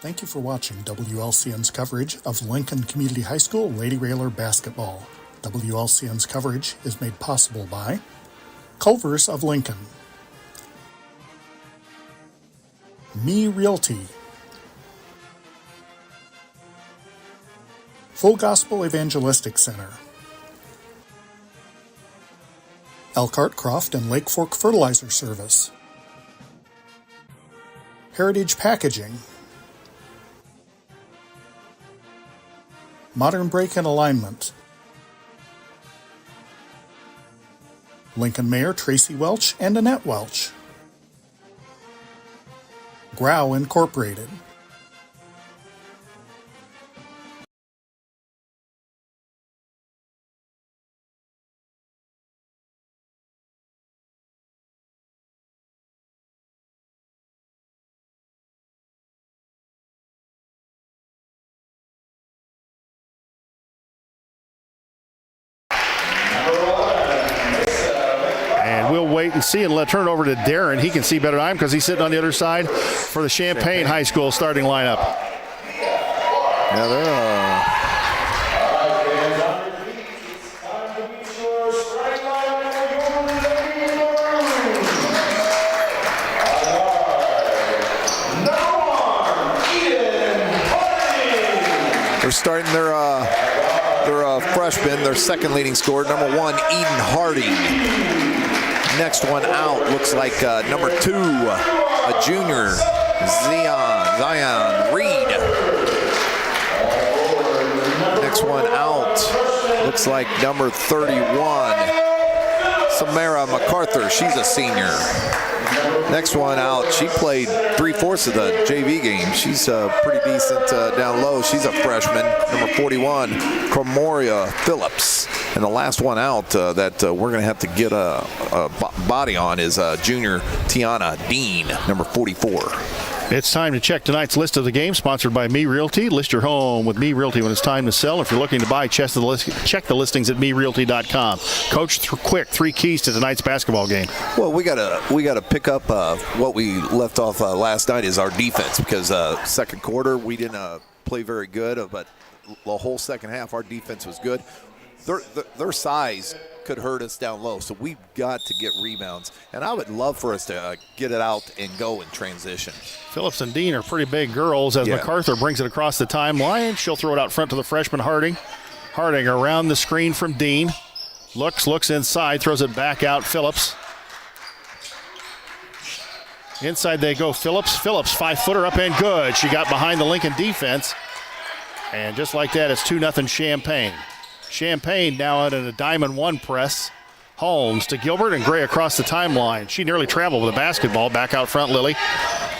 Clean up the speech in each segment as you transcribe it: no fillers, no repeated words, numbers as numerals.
Thank you for watching WLCN's coverage of Lincoln Community High School Lady Railer basketball. WLCN's coverage is made possible by Culver's of Lincoln, Me Realty, Full Gospel Evangelistic Center, Elkhart Croft and Lake Fork Fertilizer Service, Heritage Packaging, Modern Brake and Alignment, Lincoln Mayor Tracy Welch and Annette Welch, Grau Incorporated. We'll wait and see and turn it over to Darren. He can see better than I am because he's sitting on the other side for the Champaign High School starting lineup. Yeah, they're starting their freshman, their second leading scorer, number 1, Eden Harding. Next one out looks like number 2, a junior, Zion Reed. Next one out looks like number 31, Samara MacArthur. She's a senior. Next one out, she played 3/4 of the JV game. She's pretty decent down low. She's a freshman, number 41, Cormoria Phillips. And the last one out that we're going to have to get a body on is junior Tiana Dean, number 44. It's time to check tonight's list of the game, sponsored by Me Realty. List your home with Me Realty when it's time to sell. If you're looking to buy, check the listings at merealty.com. Coach, quick, 3 keys to tonight's basketball game. Well, we gotta pick up what we left off last night is our defense, because second quarter we didn't play very good, but the whole second half our defense was good. Their size could hurt us down low, so we've got to get rebounds. And I would love for us to get it out and go in transition. Phillips and Dean are pretty big girls as MacArthur brings it across the timeline. She'll throw it out front to the freshman Harding. Harding around the screen from Dean. Looks inside, throws it back out. Phillips. Inside they go. Phillips, 5-footer up and good. She got behind the Lincoln defense. And just like that, it's 2-0 Champaign. Champaign now out in a diamond 1 press. Holmes to Gilbert and Gray across the timeline. She nearly traveled with the basketball. Back out front, Lily.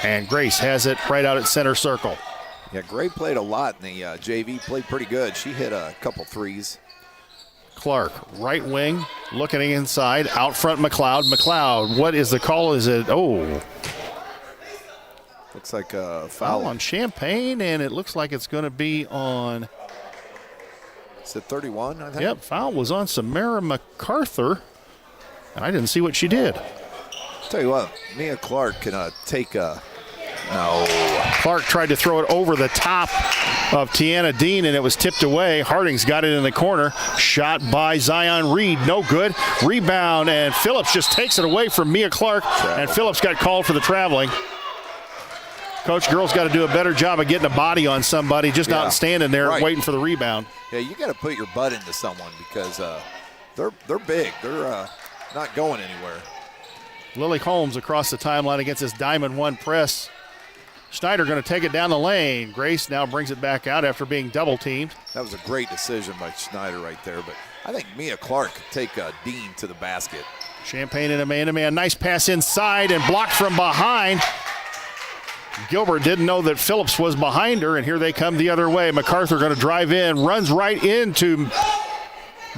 And Grace has it right out at center circle. Yeah, Gray played a lot in the JV. Played pretty good. She hit a couple threes. Clark, right wing, looking inside. Out front, McLeod. McLeod, what is the call? Is it, looks like a foul on Champaign, and it looks like it's going to be on... Is it 31, I think? Yep, foul was on Samara MacArthur, and I didn't see what she did. Tell you what, Mia Clark can take a... No. Clark tried to throw it over the top of Tiana Dean, and it was tipped away. Harding's got it in the corner. Shot by Zion Reed, no good. Rebound, and Phillips just takes it away from Mia Clark, and Phillips got called for the traveling. Coach, girls got to do a better job of getting a body on somebody, just not standing there waiting for the rebound. Yeah, you got to put your butt into someone because they're big. They're not going anywhere. Lily Holmes across the timeline against this diamond 1 press. Schneider going to take it down the lane. Grace now brings it back out after being double teamed. That was a great decision by Schneider right there, but I think Mia Clark could take Dean to the basket. Champaign in a man-to-man. Nice pass inside and blocked from behind. Gilbert didn't know that Phillips was behind her, and here they come the other way. MacArthur going to drive in, runs right into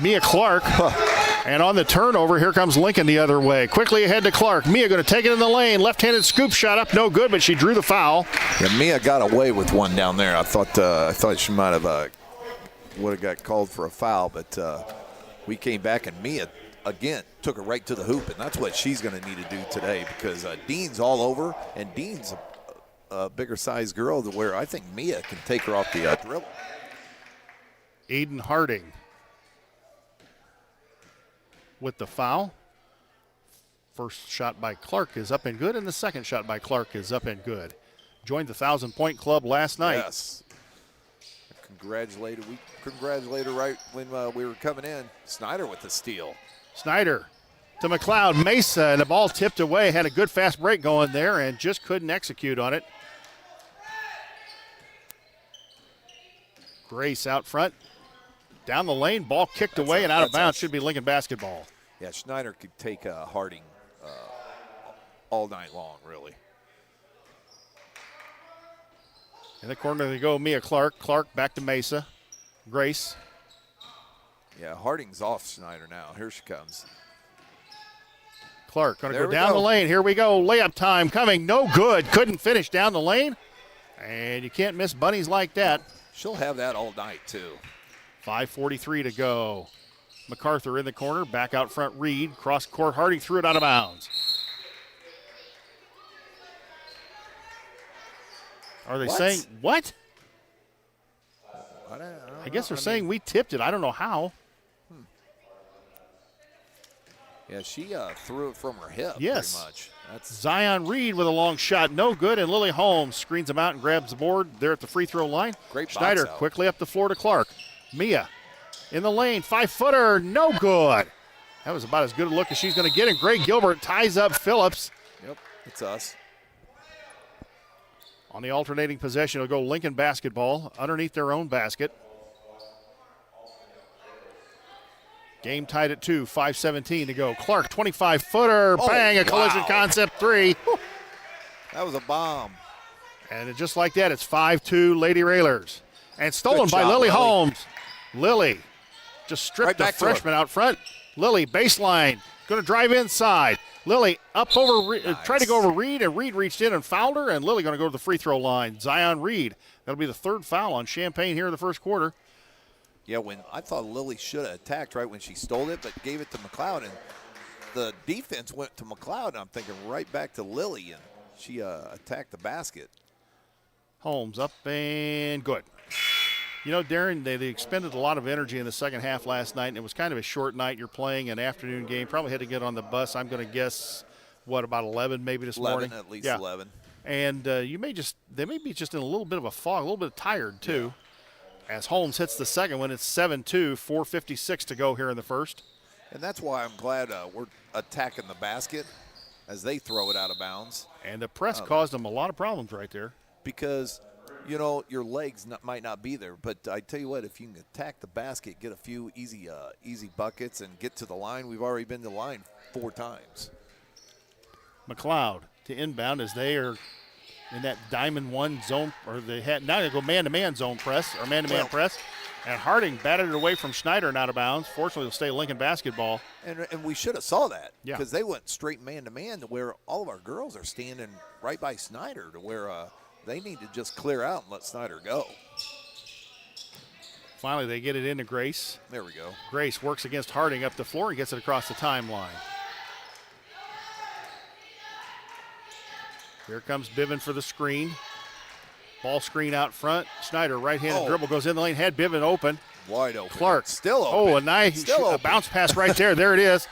Mia Clark. And on the turnover, here comes Lincoln the other way. Quickly ahead to Clark. Mia going to take it in the lane. Left-handed scoop shot up, no good, but she drew the foul. Yeah, Mia got away with one down there. I thought she might have would have got called for a foul, but we came back and Mia again took it right to the hoop, and that's what she's going to need to do today because Dean's all over, and Dean's bigger size girl to where I think Mia can take her off the dribble. Aiden Harding with the foul. First shot by Clark is up and good, and the second shot by Clark is up and good. Joined the 1,000-point club last night. Yes. We congratulated her right when we were coming in. Snyder with the steal. Snyder to McLeod. Mesa, and the ball tipped away. Had a good fast break going there and just couldn't execute on it. Grace out front. Down the lane, ball kicked away and out of bounds. Should be Lincoln basketball. Yeah, Schneider could take Harding all night long, really. In the corner they go, Mia Clark. Clark back to Mesa. Grace. Yeah, Harding's off Schneider now. Here she comes. Clark going to go down the lane. Here we go. Layup time coming. No good. Couldn't finish down the lane. And you can't miss bunnies like that. She'll have that all night, too. 5:43 to go. MacArthur in the corner. Back out front, Reed. Cross court, Harding threw it out of bounds. Are they saying what? I guess they're saying we tipped it. I don't know how. Yeah, she threw it from her hip pretty much. That's Zion Reed with a long shot. No good, and Lily Holmes screens him out and grabs the board there at the free throw line. Great Schneider box out. quickly up the floor to Clark. Mia in the lane. 5-footer. No good. That was about as good a look as she's going to get, and Greg Gilbert ties up Phillips. Yep, it's us. On the alternating possession, it'll go Lincoln basketball underneath their own basket. Game tied at 2, 5:17 to go. Clark, 25-footer, bang, a collision concept three. That was a bomb. And just like that, it's 5-2 Lady Railers. And stolen Good by job, Lily Lily. Holmes. Lily just stripped Right the back to her. freshman out front. Lily, baseline, going to drive inside. Lily up over, tried to go over Reed, and Reed reached in and fouled her, and Lily going to go to the free throw line. Zion Reed, that'll be the third foul on Champaign here in the first quarter. Yeah, when I thought Lily should have attacked right when she stole it, but gave it to McLeod, and the defense went to McLeod, and I'm thinking right back to Lily, and she attacked the basket. Holmes up and good. You know, Darren, they expended a lot of energy in the second half last night, and it was kind of a short night. You're playing an afternoon game. Probably had to get on the bus. I'm going to guess, about 11 maybe this morning? At least 11. And they may be just in a little bit of a fog, a little bit tired too. Yeah. As Holmes hits the second one, it's 7-2, 4:56 to go here in the first. And that's why I'm glad we're attacking the basket as they throw it out of bounds. And the press caused them a lot of problems right there. Because, you know, your legs might not be there. But I tell you what, if you can attack the basket, get a few easy buckets, and get to the line, we've already been to the line 4 times. McLeod to inbound as they are in that diamond one zone, or they had now they go man-to-man zone press, or man-to-man press. And Harding batted it away from Schneider and out of bounds. Fortunately, it'll stay Lincoln basketball. And we should have saw that. Yeah. Because they went straight man-to-man to where all of our girls are standing right by Snyder to where they need to just clear out and let Snyder go. Finally, they get it into Grace. There we go. Grace works against Harding up the floor and gets it across the timeline. Here comes Biven for the screen. Ball screen out front. Schneider, right-handed dribble, goes in the lane, had Biven open. Wide open. Clark. Still open. Oh, a nice bounce pass right there. There it is.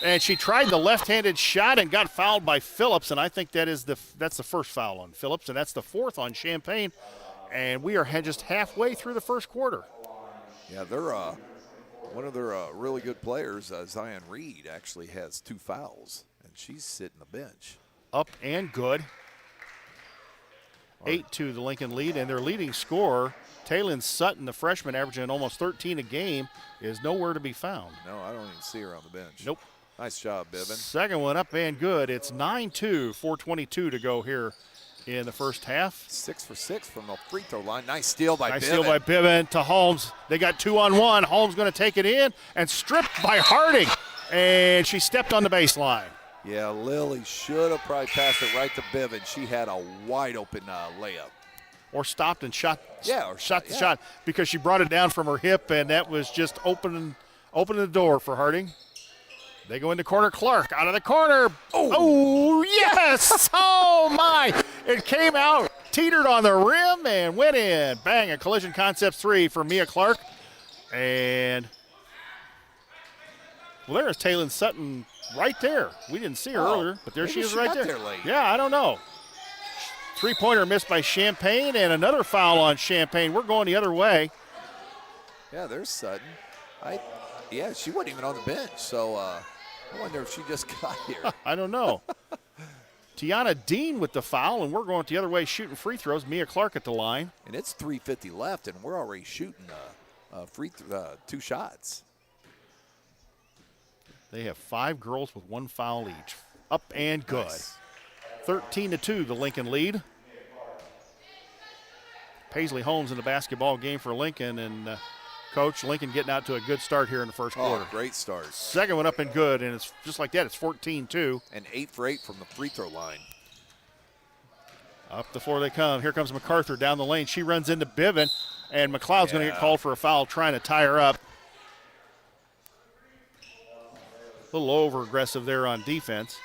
And she tried the left-handed shot and got fouled by Phillips, and I think that's the first foul on Phillips, and that's the fourth on Champaign. And we are just halfway through the first quarter. Yeah, they're one of their really good players, Zion Reed, actually has 2 fouls, and she's sitting the bench. Up and good. 8-2 the Lincoln lead, and their leading scorer, Taylin Sutton, the freshman, averaging almost 13 a game, is nowhere to be found. No, I don't even see her on the bench. Nope. Nice job, Biven. Second one up and good. It's 9-2, 4:22 to go here in the first half. 6 for 6 from the free throw line. Nice steal by Biven. Nice steal by Biven to Holmes. They got 2-on-1. Holmes going to take it in and stripped by Harding. And she stepped on the baseline. Yeah, Lily should have probably passed it right to Biven. She had a wide open layup. Or stopped and shot. Yeah, or shot the shot because she brought it down from her hip, and that was just opening the door for Harding. They go into corner. Clark out of the corner. Oh yes! Oh my! It came out, teetered on the rim, and went in. Bang, a collision concepts 3 for Mia Clark. And, well, there's Taylon Sutton right there. We didn't see her earlier, but there she is right there. Yeah, I don't know. Three-pointer missed by Champaign, and another foul on Champaign. We're going the other way. Yeah, there's Sutton. Yeah, she wasn't even on the bench, so I wonder if she just got here. I don't know. Tiana Dean with the foul, and we're going the other way shooting free throws. Mia Clark at the line. And it's 3:50 left, and we're already shooting 2 shots. They have 5 girls with 1 foul each. Up and good. Nice. 13-2, the Lincoln lead. Paisley Holmes in the basketball game for Lincoln, and Coach, Lincoln getting out to a good start here in the first quarter. Great start. Second one up and good, and it's just like that. It's 14-2. And 8 for 8 from the free throw line. Up the floor they come. Here comes MacArthur down the lane. She runs into Biven, and McLeod's going to get called for a foul trying to tie her up. A little over-aggressive there on defense.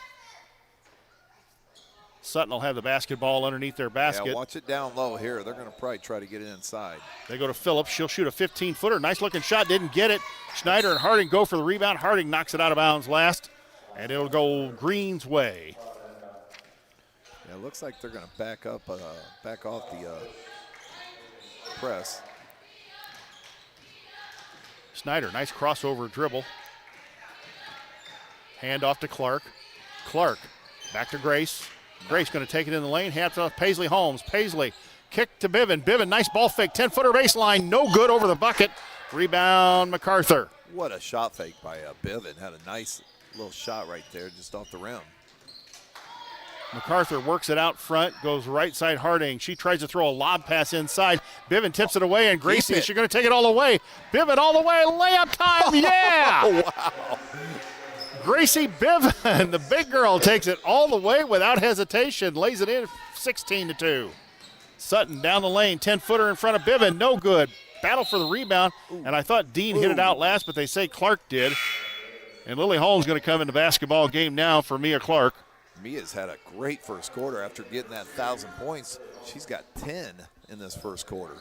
Sutton will have the basketball underneath their basket. Yeah, watch it down low here. They're going to probably try to get it inside. They go to Phillips. She'll shoot a 15-footer. Nice-looking shot. Didn't get it. Schneider and Harding go for the rebound. Harding knocks it out of bounds last, and it'll go Green's way. Yeah, it looks like they're going to back off the press. Schneider, nice crossover dribble. Hand off to Clark. Clark, back to Grace. Grace going to take it in the lane. Hands off Paisley Holmes. Paisley, kick to Biven. Biven, nice ball fake. 10-footer baseline. No good over the bucket. Rebound, MacArthur. What a shot fake by Biven. Had a nice little shot right there just off the rim. MacArthur works it out front. Goes right side Harding. She tries to throw a lob pass inside. Biven tips it away, and Gracie, she's going to take it all the way. Biven all the way. Layup time. Yeah. Oh, wow. Gracie Biven, the big girl, takes it all the way without hesitation. Lays it in 16-2. Sutton down the lane, 10-footer in front of Biven. No good. Battle for the rebound. And I thought Dean hit it out last, but they say Clark did. And Lily Holmes going to come in the basketball game now for Mia Clark. Mia's had a great first quarter after getting that 1,000 points. She's got 10 in this first quarter.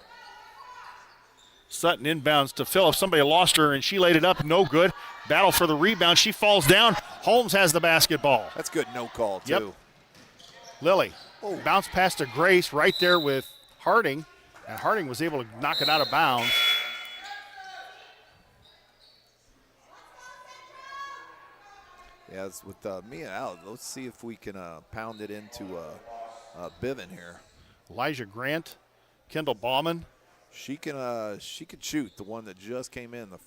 Sutton inbounds to Phillips. Somebody lost her, and she laid it up. No good. Battle for the rebound. She falls down. Holmes has the basketball. That's good no call, too. Yep. Lily. Bounce pass to Grace right there with Harding, and Harding was able to knock it out of bounds. Yeah, it's with Mia out. Let's see if we can pound it into Biven here. Elijah Grant, Kendall Bauman. She can shoot. The one that just came in, the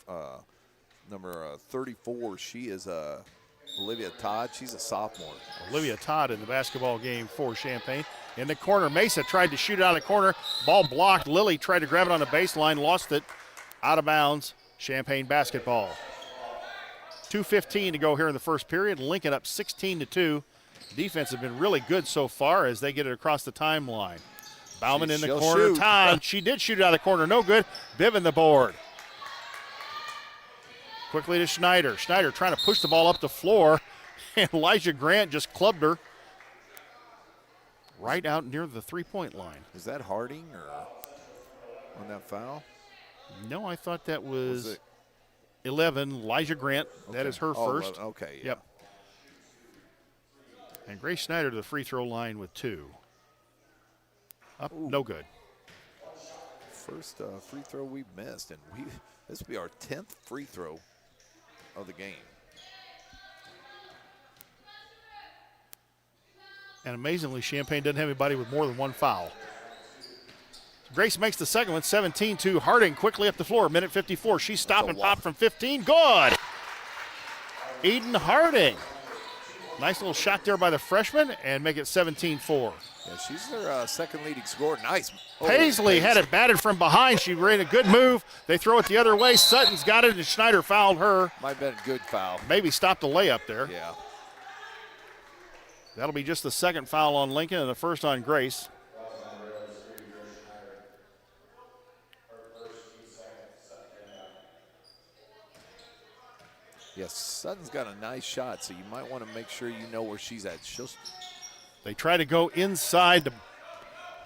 number 34. She is Olivia Todd. She's a sophomore. Olivia Todd in the basketball game for Champaign. In the corner, Mesa tried to shoot it out of the corner. Ball blocked. Lily tried to grab it on the baseline, lost it out of bounds. Champaign basketball. 2:15 to go here in the first period. Lincoln up 16-2. Defense has been really good so far as they get it across the timeline. Bauman in the corner. Shoot. Todd, she did shoot it out of the corner. No good. Biven the board. Quickly to Schneider. Schneider trying to push the ball up the floor, and Elijah Grant just clubbed her right out near the three-point line. Is that Harding or on that foul? No, I thought that was 11, Elijah Grant. Okay. That is her first. 11. Okay, yeah. Yep. And Grace Schneider to the free throw line with 2. Up, no good. First free throw we missed, and this will be our 10th free throw of the game. And amazingly, Champaign doesn't have anybody with more than 1 foul. Grace makes the second one, 17-2. Harding quickly up the floor, minute 54. She stopped and popped from 15. Good. Eden Harding. Nice little shot there by the freshman, and make it 17-4. Yeah, she's their second leading scorer. Nice. Paisley had it batted from behind. She ran a good move. They throw it the other way. Sutton's got it, and Schneider fouled her. Might have been a good foul. Maybe stopped a layup there. Yeah. That'll be just the second foul on Lincoln and the first on Grace. Yes, Sutton's got a nice shot, so you might want to make sure you know where she's at. They tried to go inside to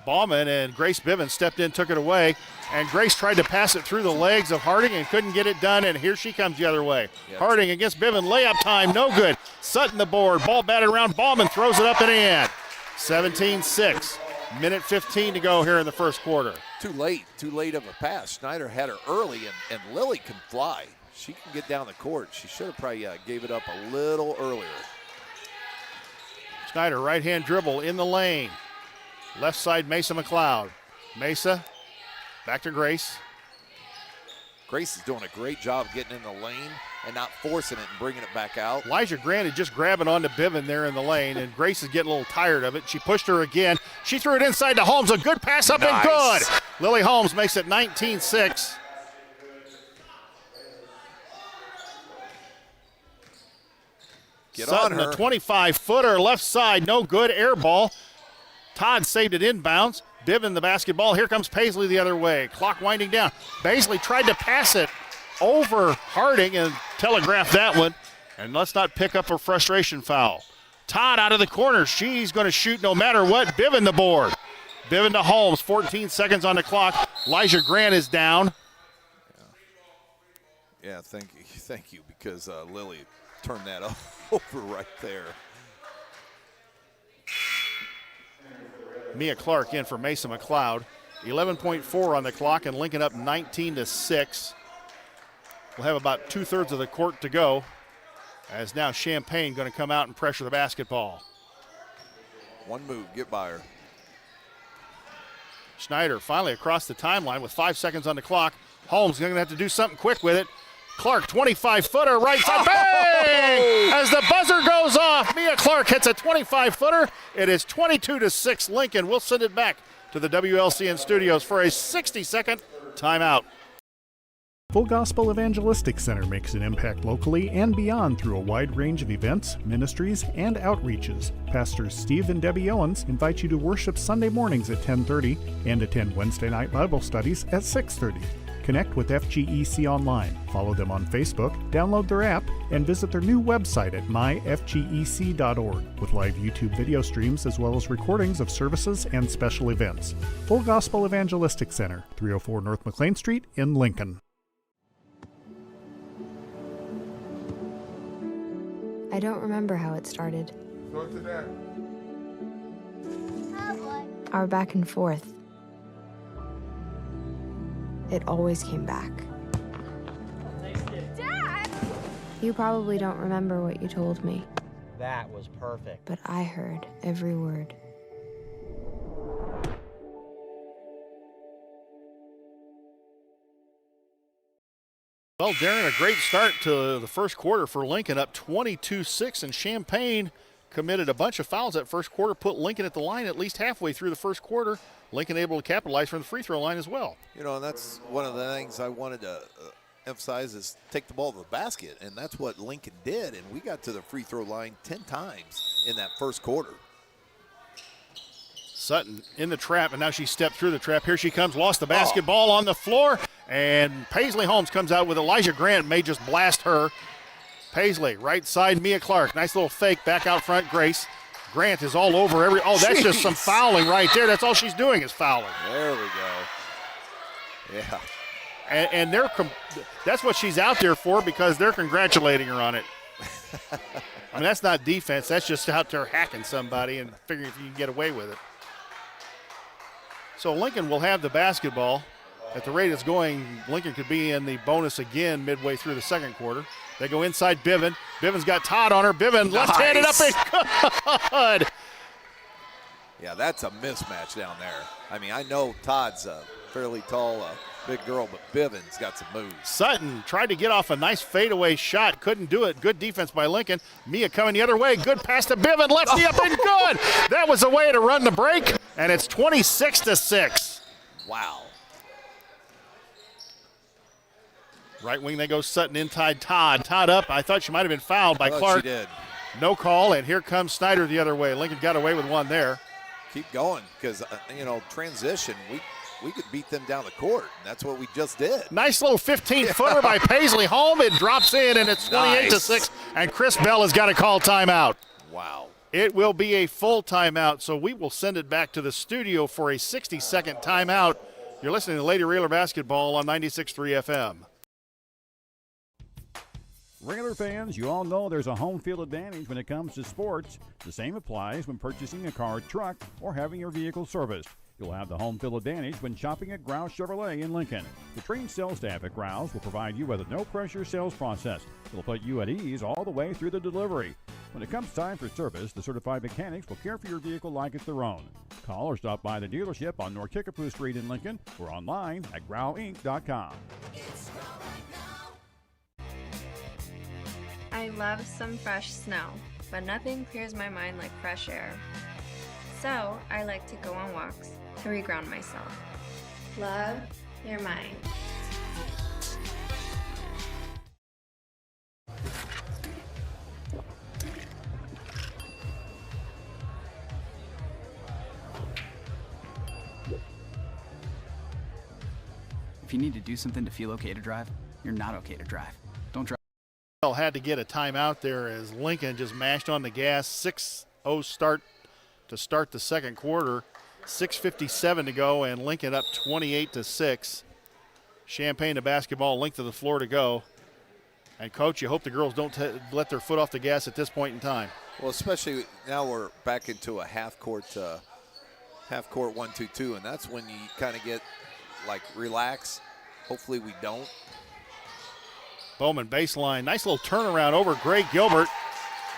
Bauman, and Grace Bivens stepped in, took it away. And Grace tried to pass it through the legs of Harding and couldn't get it done, and here she comes the other way. Yep. Harding against Bivens, layup time, no good. Sutton the board, ball batted around, Bauman throws it up and in. 17-6, minute 15 to go here in the first quarter. Too late of a pass. Schneider had her early, and Lily can fly. She can get down the court. She should have probably gave it up a little earlier. Schneider, right-hand dribble in the lane. Left side, Mesa McLeod. Mesa, back to Grace. Grace is doing a great job getting in the lane and not forcing it and bringing it back out. Elijah Grant is just grabbing onto Bivens there in the lane, and Grace is getting a little tired of it. She pushed her again. She threw it inside to Holmes. A good pass up and good. Lily Holmes makes it 19-6. Sutton, a 25-footer, left side, no good, air ball. Todd saved it inbounds. Bivens the basketball. Here comes Paisley the other way. Clock winding down. Paisley tried to pass it over Harding and telegraphed that one. And let's not pick up a frustration foul. Todd out of the corner. She's going to shoot no matter what. Bivens the board. Bivens to Holmes. 14 seconds on the clock. Elijah Grant is down. Yeah, thank you, because Lily turned that over right there. Mia Clark in for Mesa McLeod. 11.4 on the clock, and Lincoln up 19-6. We'll have about 2/3 of the court to go, as now Champaign going to come out and pressure the basketball. One move, get by her. Schneider finally across the timeline with 5 seconds on the clock. Holmes going to have to do something quick with it. Clark, 25-footer, right side, bang! As the buzzer goes off, Mia Clark hits a 25-footer. It is 22-6 Lincoln. We'll send it back to the WLCN studios for a 60-second timeout. Full Gospel Evangelistic Center makes an impact locally and beyond through a wide range of events, ministries, and outreaches. Pastors Steve and Debbie Owens invite you to worship Sunday mornings at 10:30 and attend Wednesday night Bible studies at 6:30. Connect with FGEC online, follow them on Facebook, download their app, and visit their new website at myfgec.org with live YouTube video streams as well as recordings of services and special events. Full Gospel Evangelistic Center, 304 North McLean Street in Lincoln. I don't remember how it started. Go to that. Our back and forth. It always came back. Dad! You probably don't remember what you told me, That was perfect. but I heard every word. Well, Darren, a great start to the first quarter for Lincoln, up 22-6, and Champaign committed a bunch of fouls that first quarter, put Lincoln at the line at least halfway through the first quarter. Lincoln able to capitalize from the free throw line as well. You know, and that's one of the things I wanted to emphasize is take the ball to the basket, and that's what Lincoln did, and we got to the free throw line 10 times in that first quarter. Sutton in the trap, and now she stepped through the trap. Here she comes, lost the basketball on the floor, and Paisley Holmes comes out with Elijah Grant, may just blast her. Paisley, right side, Mia Clark. Nice little fake, back out front, Grace. Grant is all over every, that's just some fouling right there. That's all she's doing is fouling. There we go. Yeah. And that's what she's out there for, because they're congratulating her on it. I mean, that's not defense. That's just out there hacking somebody and figuring if you can get away with it. So Lincoln will have the basketball. At the rate it's going, Lincoln could be in the bonus again midway through the second quarter. They go inside Bivens. Bivens got Todd on her. Bivens left-handed up and good. Yeah, that's a mismatch down there. I mean, I know Todd's a fairly tall, big girl, but Bivens got some moves. Sutton tried to get off a nice fadeaway shot. Couldn't do it. Good defense by Lincoln. Mia coming the other way. Good pass to Bivens. Lefty up and good. That was the way to run the break, and it's 26-6. Wow. Right wing, they go Sutton inside Todd. Todd up. I thought she might have been fouled by Clark. She did. No call, and here comes Snyder the other way. Lincoln got away with one there. Keep going, because, transition, we could beat them down the court, and that's what we just did. Nice little 15-footer by Paisley Holm. It drops in, and it's 28-6, and Chris Bell has got to call timeout. Wow. It will be a full timeout, so we will send it back to the studio for a 60-second timeout. You're listening to Lady Railer Basketball on 96.3 FM. Railer fans, you all know there's a home field advantage when it comes to sports. The same applies when purchasing a car, truck, or having your vehicle serviced. You'll have the home field advantage when shopping at Grouse Chevrolet in Lincoln. The trained sales staff at Grouse will provide you with a no-pressure sales process. It'll put you at ease all the way through the delivery. When it comes time for service, the certified mechanics will care for your vehicle like it's their own. Call or stop by the dealership on North Kickapoo Street in Lincoln or online at growinc.com. I love some fresh snow, but nothing clears my mind like fresh air. So I like to go on walks to reground myself. Love, you're mine. If you need to do something to feel okay to drive, you're not okay to drive. Don't drive. Had to get a timeout there as Lincoln just mashed on the gas. 6-0 start to start the second quarter. 6:57 to go, and Lincoln up 28-6. Champaign the basketball, length of the floor to go. And Coach, you hope the girls don't let their foot off the gas at this point in time. Well, especially now we're back into a half-court 1-2-2, and that's when you kind of get like relax. Hopefully we don't. Bowman baseline, nice little turnaround over Gray Gilbert.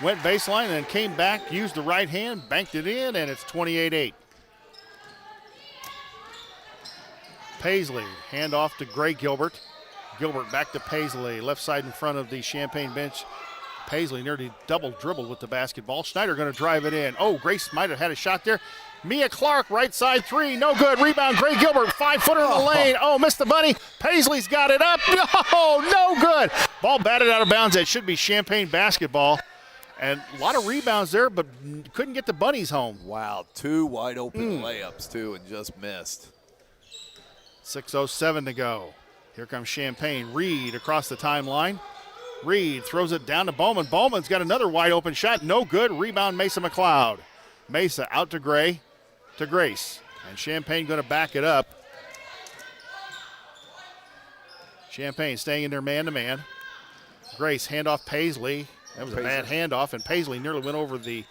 Went baseline and then came back, used the right hand, banked it in, and it's 28-8. Paisley, hand off to Gray Gilbert. Gilbert back to Paisley, left side in front of the Champaign bench. Paisley nearly double dribbled with the basketball. Schneider going to drive it in. Oh, Grace might have had a shot there. Mia Clark, right side three, no good. Rebound, Gray Gilbert, 5-footer in the lane. Oh, missed the bunny. Paisley's got it up. No good. Ball batted out of bounds. That should be Champaign basketball. And a lot of rebounds there, but couldn't get the bunnies home. Wow, two wide open layups, too, and just missed. 6:07 to go. Here comes Champaign. Reed across the timeline. Reed throws it down to Bowman. Bowman's got another wide open shot. No good. Rebound, Mesa McLeod. Mesa out to Gray, to Grace. And Champaign going to back it up. Champaign staying in their man-to-man. Grace, handoff Paisley. That was a bad handoff, and Paisley nearly went over the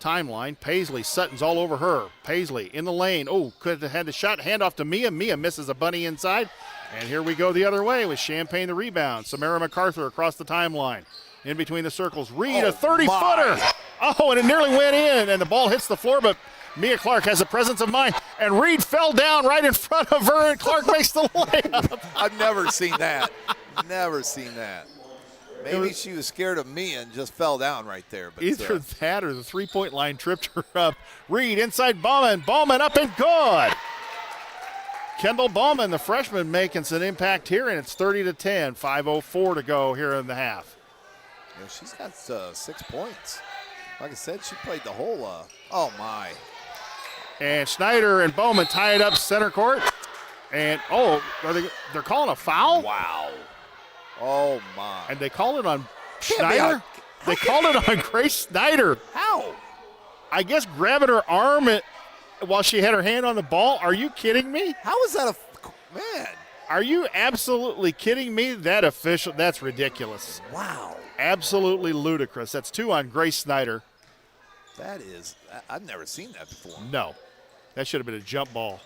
timeline. Paisley, Sutton's all over her. Paisley in the lane. Oh, could have had the shot. Handoff to Mia. Mia misses a bunny inside. And here we go the other way with Champaign the rebound. Samara MacArthur across the timeline. In between the circles. Reed, a 30-footer. Oh, and it nearly went in, and the ball hits the floor, but Mia Clark has the presence of mind. And Reed fell down right in front of her, and Clark makes the layup. I've never seen that. Never seen that. Maybe she was scared of me and just fell down right there. But either that or the three-point line tripped her up. Reed inside Bowman. Bowman up and good. Kendall Bowman, the freshman, making some impact here, and it's 30-10. 5:04 to go here in the half. Yeah, she's got 6 points. Like I said, she played the whole oh, my. And Schneider and Bowman tie it up center court. And, they're calling a foul? Wow. Oh, my. And they call it on Schneider? They called it on Grace Schneider. How? I guess grabbing her arm while she had her hand on the ball. Are you kidding me? How is that man? Are you absolutely kidding me? That's ridiculous. Wow. Absolutely ludicrous. That's 2 on Grace Schneider. That is, I've never seen that before. No. That should have been a jump ball.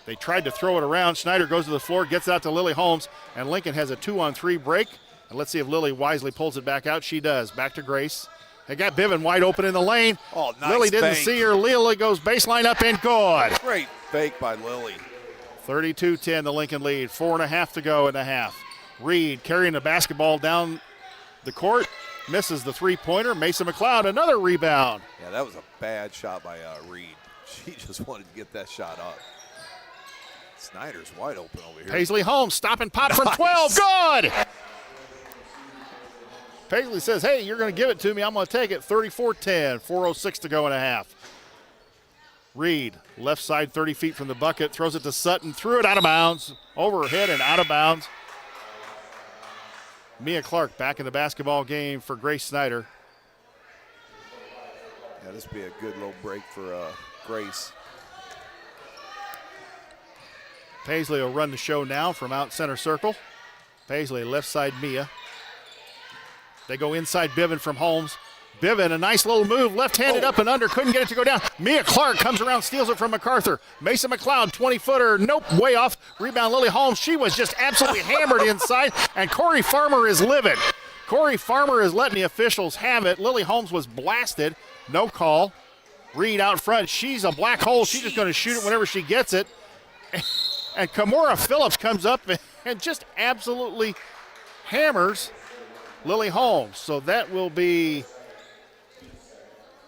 They tried to throw it around. Schneider goes to the floor, gets it out to Lily Holmes, and Lincoln has a 2-on-3 break. And let's see if Lily wisely pulls it back out. She does. Back to Grace. They got Biven wide open in the lane. Oh, nice. Lily didn't fake. see her. Lily goes baseline up and good. Great fake by Lily. 32-10, the Lincoln lead. 4.5 to go in the half. Reed carrying the basketball down the court. Misses the three-pointer. Mason McLeod, another rebound. Yeah, that was a bad shot by Reed. She just wanted to get that shot up. Snyder's wide open over here. Paisley Holmes, stop and pop from 12. Good! Paisley says, hey, you're going to give it to me. I'm going to take it. 34-10, 4:06 to go in a half. Reed, left side 30 feet from the bucket, throws it to Sutton, threw it out of bounds, over her head and out of bounds. Mia Clark back in the basketball game for Grace Snyder. Yeah, this would be a good little break for Grace. Paisley will run the show now from out center circle. Paisley left side Mia. They go inside Bivin from Holmes. Bivin, a nice little move, left-handed up and under, couldn't get it to go down. Mia Clark comes around, steals it from MacArthur. Mason McLeod, 20-footer, nope, way off. Rebound, Lily Holmes. She was just absolutely hammered inside, and Corey Farmer is livid. Corey Farmer is letting the officials have it. Lily Holmes was blasted, no call. Reed out front, she's a black hole. She's just going to shoot it whenever she gets it. And Kimora Phillips comes up and just absolutely hammers Lily Holmes. So that will be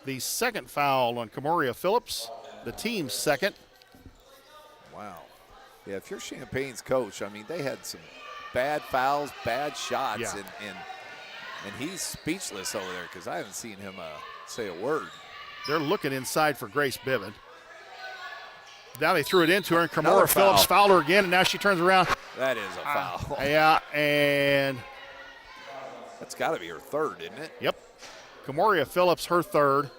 the second foul on Camoria Phillips, the team's second. Wow. Yeah, if you're Champaign's coach, I mean, they had some bad fouls, bad shots, Yeah. and he's speechless over there because I haven't seen him say a word. They're looking inside for Grace Bivin. Now they threw it into her, and Another Kimora Phillips foul. fouled her again, and now she turns around. That is a foul. Yeah, and That's got to be her third, isn't it? yep. Camoria Phillips, her third.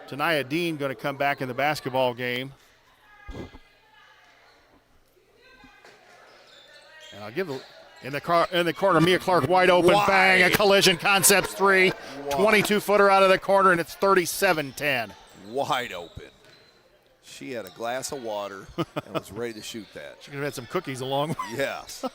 Tanaya Dean going to come back in the basketball game. And I'll give in the corner, Mia Clark wide open, bang, a collision concepts three. 22-footer out of the corner, and it's 37-10. Wide open. She had a glass of water and was ready to shoot that. She could have had some cookies along. Yes.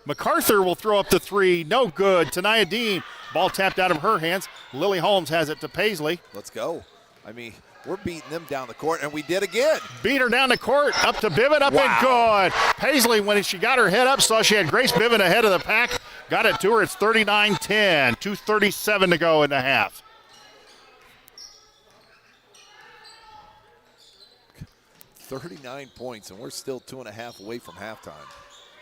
MacArthur will throw up the three. No good. Tanaya Dean. Ball tapped out of her hands. Lily Holmes has it to Paisley. Let's go. I mean, we're beating them down the court, and we did again. Beat her down the court. Up to Bivin. Up and good. Paisley, when she got her head up, saw she had Grace Bivin ahead of the pack. Got it to her. It's 39-10. 2:37 to go in the half. 39 points, and we're still 2.5 away from halftime.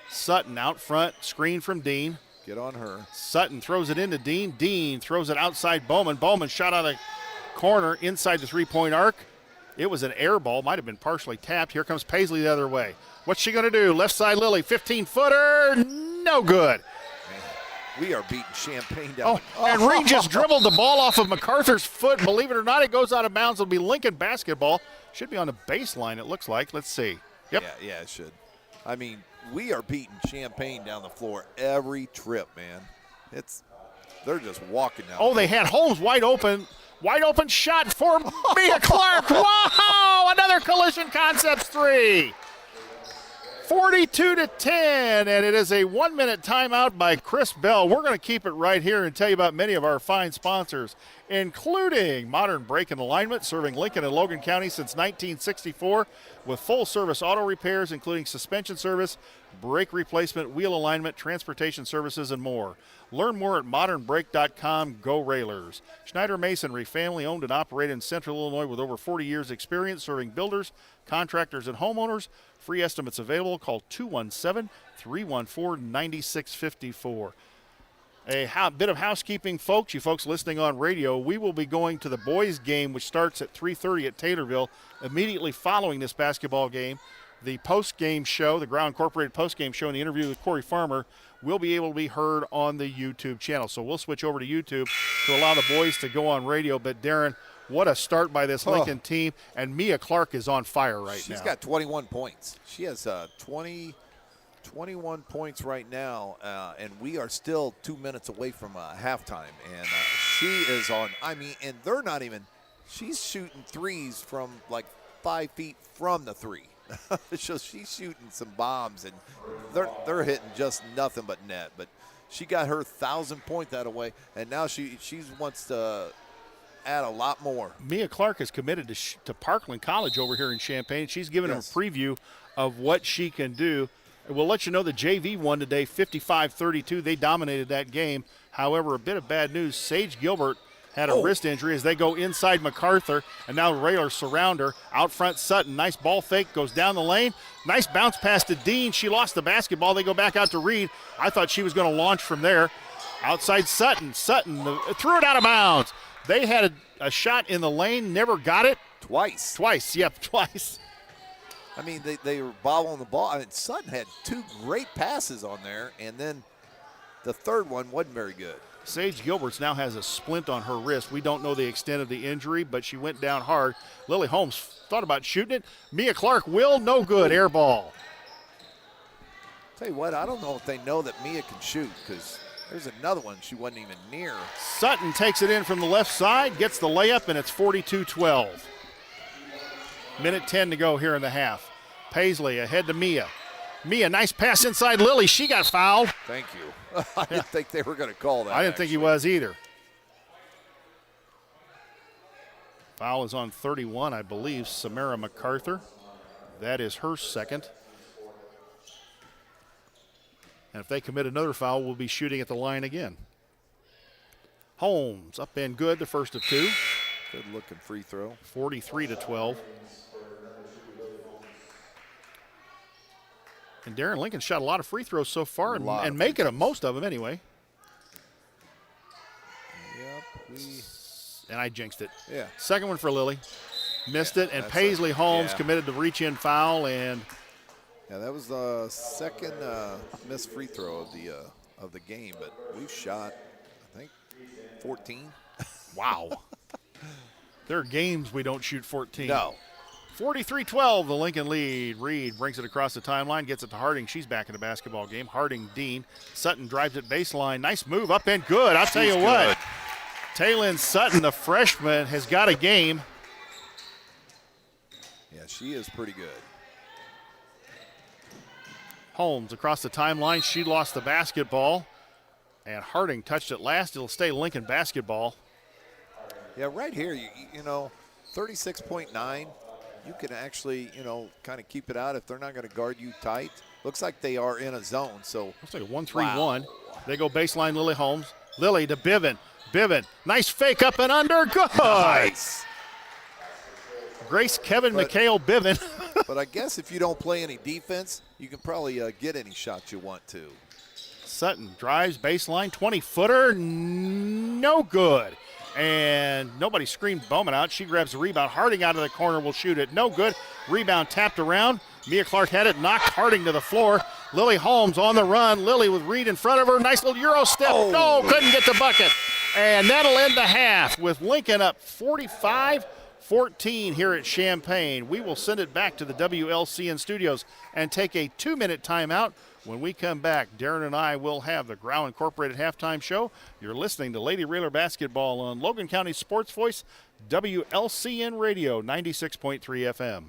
Sutton out front. Screen from Dean. Get on her. Sutton throws it into Dean. Dean throws it outside Bowman. Bowman shot out of the corner inside the three-point arc. It was an air ball. Might have been partially tapped. Here comes Paisley the other way. What's she going to do? Left side Lily. 15-footer. No good. We are beating Champaign down. And Reed just dribbled the ball off of MacArthur's foot. Believe it or not, it goes out of bounds. It'll be Lincoln basketball. Should be on the baseline, it looks like. Let's see. Yep. Yeah, it should. I mean, we are beating Champaign down the floor every trip, man. They're just walking down. Oh, they had Holmes wide open. Wide open shot for Mia Clark. Wow! Another collision concepts three. 42-10, and it is a 1-minute timeout by Chris Bell. We're going to keep it right here and tell you about many of our fine sponsors, including Modern Brake and Alignment, serving Lincoln and Logan County since 1964 with full-service auto repairs, including suspension service, brake replacement, wheel alignment, transportation services, and more. Learn more at modernbrake.com. Go Railers. Schneider Masonry, family-owned and operated in Central Illinois with over 40 years' experience serving builders, contractors, and homeowners. Free estimates available. Call 217-314-9654. A bit of housekeeping, folks. You folks listening on radio, we will be going to the boys' game, which starts at 3:30 at Taylorville. Immediately following this basketball game, the post-game show, the Ground Incorporated post-game show, and the interview with Corey Farmer will be able to be heard on the YouTube channel. So we'll switch over to YouTube to allow the boys to go on radio. But, Darren, what a start by this Lincoln team. And Mia Clark is on fire right now. She's got 21 points. She has 21 points right now, and we are still 2 minutes away from halftime. And she is on, and they're not even, she's shooting threes from like 5 feet from the three. So she's shooting some bombs, and they're hitting just nothing but net. But she got her 1,000 point that away, and now she wants to add a lot more. Mia Clark is committed to Parkland College over here in Champaign. She's giving them a preview of what she can do. And we'll let you know the JV won today, 55-32. They dominated that game. However, a bit of bad news. Sage Gilbert had a wrist injury as they go inside MacArthur, and now the Railers surround her. Out front, Sutton. Nice ball fake, goes down the lane. Nice bounce pass to Dean. She lost the basketball. They go back out to Reed. I thought she was going to launch from there. Outside Sutton. Sutton threw it out of bounds. They had a shot in the lane, never got it. Twice. Twice. I mean, they were bobbling the ball. I mean, Sutton had 2 great passes on there, and then the third one wasn't very good. Sage Gilberts now has a splint on her wrist. We don't know the extent of the injury, but she went down hard. Lily Holmes thought about shooting it. Mia Clark will, no good, air ball. Tell you what, I don't know if they know that Mia can shoot, because there's another one she wasn't even near. Sutton takes it in from the left side, gets the layup, and it's 42-12. Minute 10 to go here in the half. Paisley ahead to Mia. Mia, nice pass inside Lily. She got fouled. Thank you. I didn't think they were going to call that. I didn't think he was either. Foul is on 31, I believe, Samara MacArthur. That is her second. And if they commit another foul, we'll be shooting at the line again. Holmes up and good, the first of two. Good looking free throw. 43-12. And Darren Lincoln shot a lot of free throws so far and making them, most of them anyway. Yep. And I jinxed it. Yeah. Second one for Lily. Missed it, and Paisley Holmes committed the reach-in foul. And yeah, that was the second missed free throw of the game, but we've shot, I think, 14. Wow. There are games we don't shoot 14. No. 43-12, the Lincoln lead. Reed brings it across the timeline, gets it to Harding. She's back in the basketball game. Harding, Dean. Sutton drives it baseline. Nice move, up and good. I'll tell you what. Taylin Sutton, the freshman, has got a game. Yeah, she is pretty good. Holmes across the timeline. She lost the basketball. And Harding touched it last. It'll stay Lincoln basketball. Yeah, right here, you know, 36.9. You can actually, you know, kind of keep it out if they're not going to guard you tight. Looks like they are in a zone. So looks like a 1-3-1. They go baseline, Lily Holmes. Lily to Bivin. Bivin, nice fake up and under. Good. Nice. Grace Kevin McHale Bivin. But I guess if you don't play any defense, you can probably get any shots you want to. Sutton drives baseline, 20-footer, no good. And nobody screamed Bowman out. She grabs the rebound. Harding out of the corner will shoot it. No good. Rebound tapped around. Mia Clark had it, knocked Harding to the floor. Lily Holmes on the run. Lily with Reed in front of her. Nice little Euro step. Oh. No, couldn't get the bucket. And that'll end the half with Lincoln up 45-14 here at Champaign. We will send it back to the WLCN studios and take a 2-minute timeout. When we come back, Darren and I will have the Grau Incorporated halftime show. You're listening to Lady Railer Basketball on Logan County Sports Voice, WLCN Radio, 96.3 FM.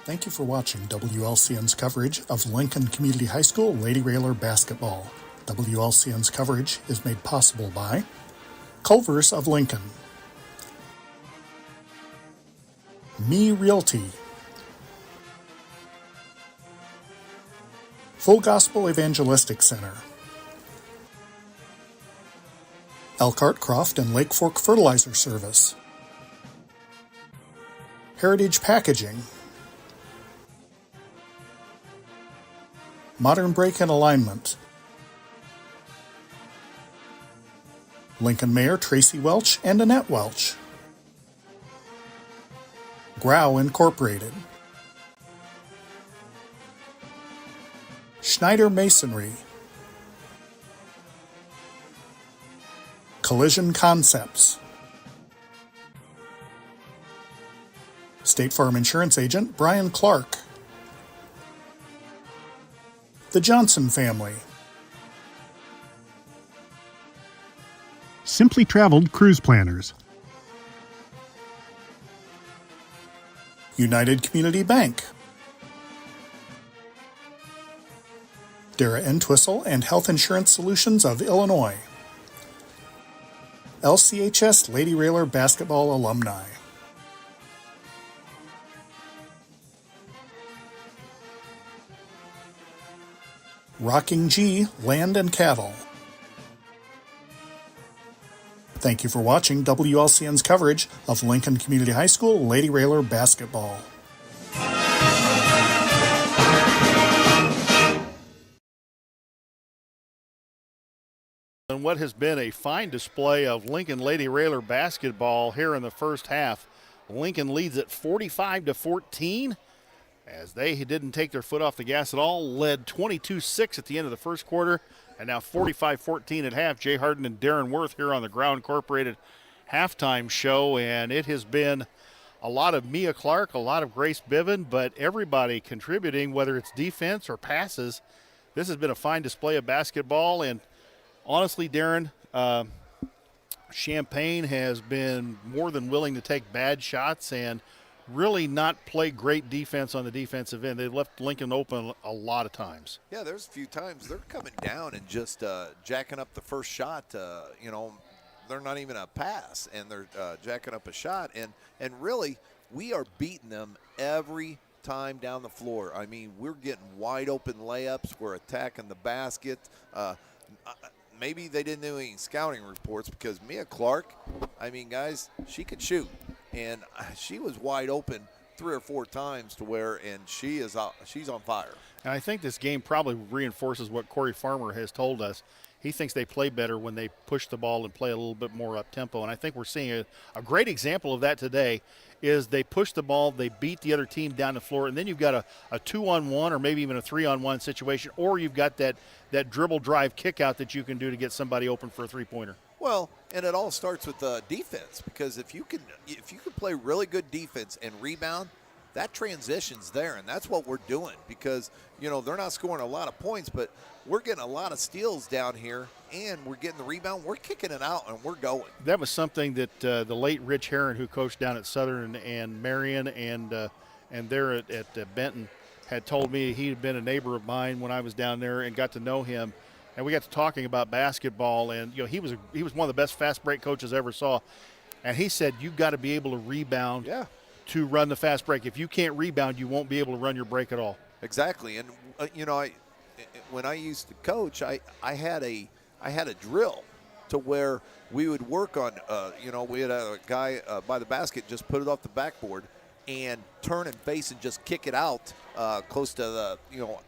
Thank you for watching WLCN's coverage of Lincoln Community High School Lady Railer Basketball. WLCN's coverage is made possible by Culver's of Lincoln, Me Realty, Full Gospel Evangelistic Center, Elkhart Croft and Lake Fork Fertilizer Service, Heritage Packaging, Modern Brake and Alignment, Lincoln Mayor Tracy Welch and Annette Welch, Grau Incorporated, Schneider Masonry, Collision Concepts, State Farm Insurance Agent Brian Clark, The Johnson Family, Simply Traveled Cruise Planners, United Community Bank, Dara Entwistle and Health Insurance Solutions of Illinois, LCHS Lady Railer Basketball Alumni, Rocking G Land and Cattle. Thank you for watching WLCN's coverage of Lincoln Community High School Lady Railer Basketball. And what has been a fine display of Lincoln Lady Railer basketball here in the first half. Lincoln leads at 45-14. as they didn't take their foot off the gas at all, led 22-6 at the end of the first quarter, and now 45-14 at half. Jay Harden and Darren Worth here on the Ground Incorporated halftime show, and it has been a lot of Mia Clark, a lot of Grace Biven, but everybody contributing, whether it's defense or passes. This has been a fine display of basketball, and honestly, Darren, Champaign has been more than willing to take bad shots and really not play great defense on the defensive end. They've left Lincoln open a lot of times. Yeah, there's a few times they're coming down and just jacking up the first shot. They're not even a pass, and they're jacking up a shot. And really, we are beating them every time down the floor. I mean, we're getting wide open layups. We're attacking the basket. Maybe they didn't do any scouting reports because Mia Clark, I mean, guys, she could shoot. And she was wide open 3 or 4 times to where, and she's on fire. And I think this game probably reinforces what Corey Farmer has told us. He thinks they play better when they push the ball and play a little bit more up-tempo. And I think we're seeing a great example of that today is they push the ball, they beat the other team down the floor, and then you've got a 2-on-1 or maybe even a 3-on-1 situation, or you've got that dribble drive kick out that you can do to get somebody open for a three-pointer. Well, and it all starts with defense, because if you can play really good defense and rebound, that transition's there, and that's what we're doing, because they're not scoring a lot of points, but we're getting a lot of steals down here, and we're getting the rebound. We're kicking it out, and we're going. That was something that the late Rich Herron, who coached down at Southern and Marion and there at Benton, had told me. He had been a neighbor of mine when I was down there and got to know him. And we got to talking about basketball, and he was one of the best fast break coaches I ever saw. And he said you've got to be able to rebound to run the fast break. If you can't rebound, you won't be able to run your break at all. Exactly. And when I used to coach, I had a drill to where we would work on. We had a guy by the basket just put it off the backboard and turn and face and just kick it out close to the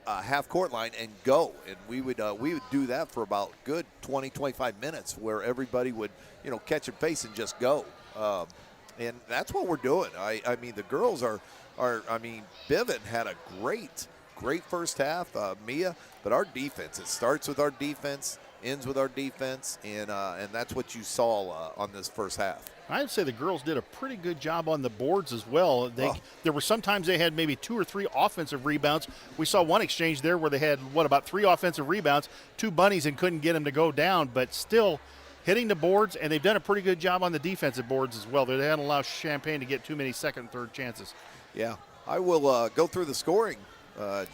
half court line and go. And we would do that for about good 20-25 minutes, where everybody would catch and face and just go. And that's what we're doing. I mean, the girls are Biven had a great first half, Mia, but our defense, it starts with our defense, ends with our defense, and that's what you saw on this first half. I'd say the girls did a pretty good job on the boards as well. There were sometimes they had maybe 2 or 3 offensive rebounds. We saw one exchange there where they had, about 3 offensive rebounds, 2 bunnies, and couldn't get them to go down, but still hitting the boards, and they've done a pretty good job on the defensive boards as well. They haven't allowed Champaign to get too many second and third chances. Yeah. I will go through the scoring,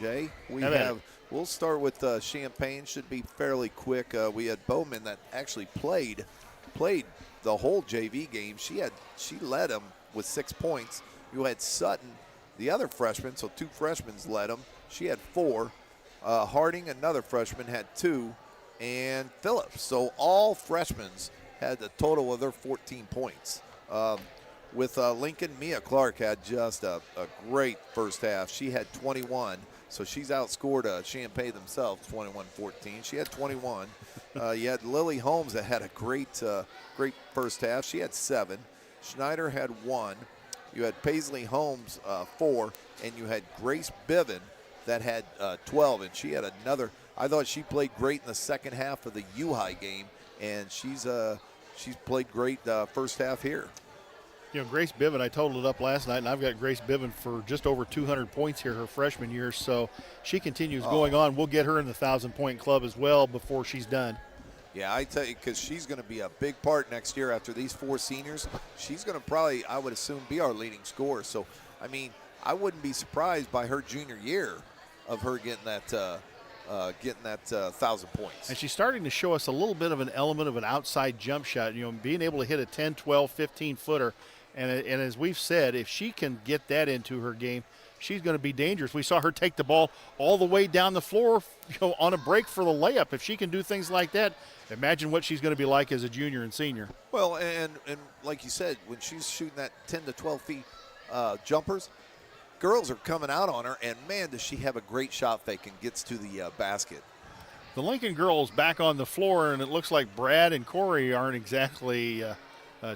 Jay. We'll start with Champaign. Should be fairly quick. We had Bowman that actually played the whole JV game. She led him with 6 points. You had Sutton, the other freshman, so 2 freshmen led him. She had 4. Harding, another freshman, had 2, and Phillips. So all freshmen had a total of their 14 points. With Lincoln, Mia Clark had just a great first half. She had 21, so she's outscored Champaign themselves 21-14. She had 21. You had Lily Holmes that had a great first half. She had 7. Schneider had 1. You had Paisley Holmes 4, and you had Grace Biven that had 12, and she had another. I thought she played great in the second half of the U-High game, and she's played great first half here. Grace Biven, I totaled it up last night, and I've got Grace Biven for just over 200 points here her freshman year, so she continues going on. We'll get her in the 1,000-point club as well before she's done. Yeah, I tell you, because she's going to be a big part next year after these 4 seniors. She's going to probably, I would assume, be our leading scorer. So, I mean, I wouldn't be surprised by her junior year of her getting that 1,000 points. And she's starting to show us a little bit of an element of an outside jump shot, being able to hit a 10, 12, 15-footer. And as we've said, if she can get that into her game, she's going to be dangerous. We saw her take the ball all the way down the floor, on a break for the layup. If she can do things like that, imagine what she's going to be like as a junior and senior. Well, and like you said, when she's shooting that 10 to 12 feet jumpers, girls are coming out on her, and man, does she have a great shot fake and gets to the basket. The Lincoln girls back on the floor, and it looks like Brad and Corey aren't exactly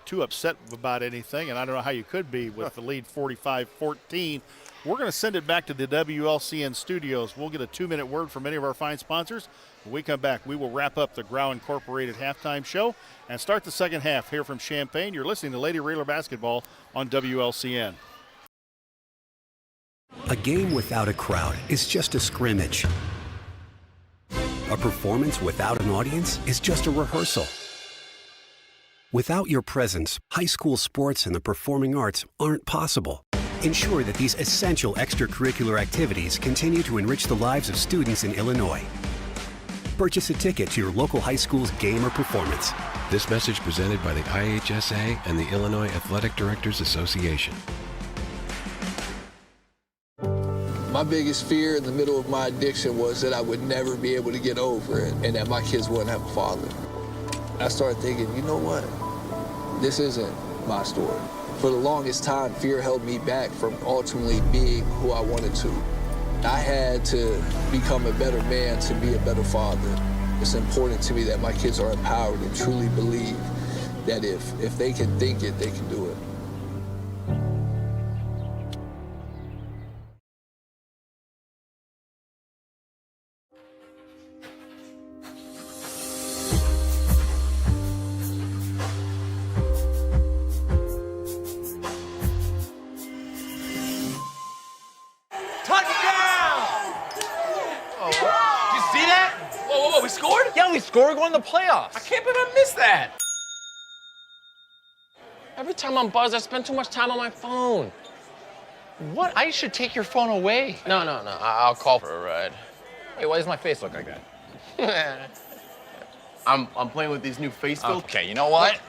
too upset about anything, and I don't know how you could be with the lead 45-14. We're going to send it back to the WLCN studios. We'll get a 2-minute word from any of our fine sponsors. When we come back, we will wrap up the Grau Incorporated halftime show and start the second half here from Champaign. You're listening to Lady Raider Basketball on WLCN. A game without a crowd is just a scrimmage. A performance without an audience is just a rehearsal. Without your presence, high school sports and the performing arts aren't possible. Ensure that these essential extracurricular activities continue to enrich the lives of students in Illinois. Purchase a ticket to your local high school's game or performance. This message presented by the IHSA and the Illinois Athletic Directors Association. My biggest fear in the middle of my addiction was that I would never be able to get over it and that my kids wouldn't have a father. I started thinking, you know what? This isn't my story. For the longest time, fear held me back from ultimately being who I wanted to. I had to become a better man to be a better father. It's important to me that my kids are empowered and truly believe that if they can think it, they can do it. We scored? Yeah, we scored. We're going to the playoffs. I can't believe I missed that. Every time I'm buzzed, I spend too much time on my phone. What? I should take your phone away. No. I'll call for a ride. Hey, why does my face look like that? I'm playing with these new face filters. Okay, you know what?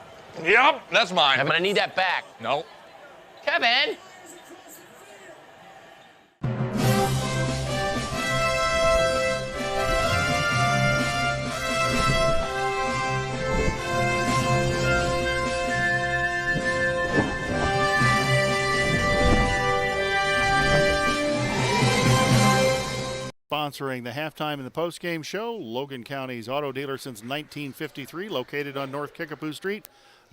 Yep, that's mine. I'm gonna need that back. No. Kevin! Sponsoring the halftime and the postgame show, Logan County's auto dealer since 1953, located on North Kickapoo Street.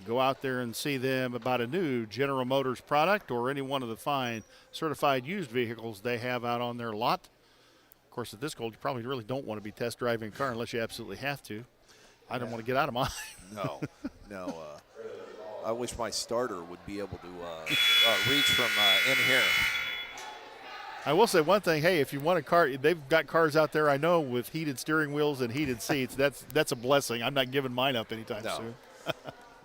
Go out there and see them about a new General Motors product or any one of the fine certified used vehicles they have out on their lot. Of course, at this cold, you probably really don't want to be test driving a car unless you absolutely have to. I don't want to get out of mine. No. I wish my starter would be able to reach from in here. I will say one thing. Hey, if you want a car, they've got cars out there, I know, with heated steering wheels and heated seats. That's a blessing. I'm not giving mine up anytime soon.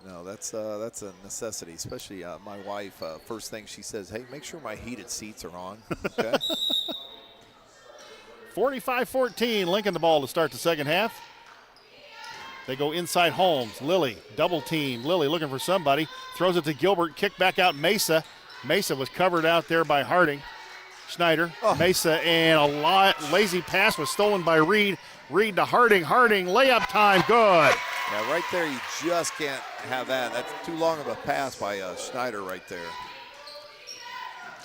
No, that's a necessity, especially my wife. First thing she says, hey, make sure my heated seats are on. Okay. 45-14, Lincoln the ball to start the second half. They go inside Holmes. Lilly, double team. Lilly looking for somebody. Throws it to Gilbert. Kick back out Mesa. Mesa was covered out there by Harding. Schneider, Mesa, and a lazy pass was stolen by Reed. Reed to Harding. Harding, layup time, good. Yeah, right there, you just can't have that. That's too long of a pass by Schneider right there.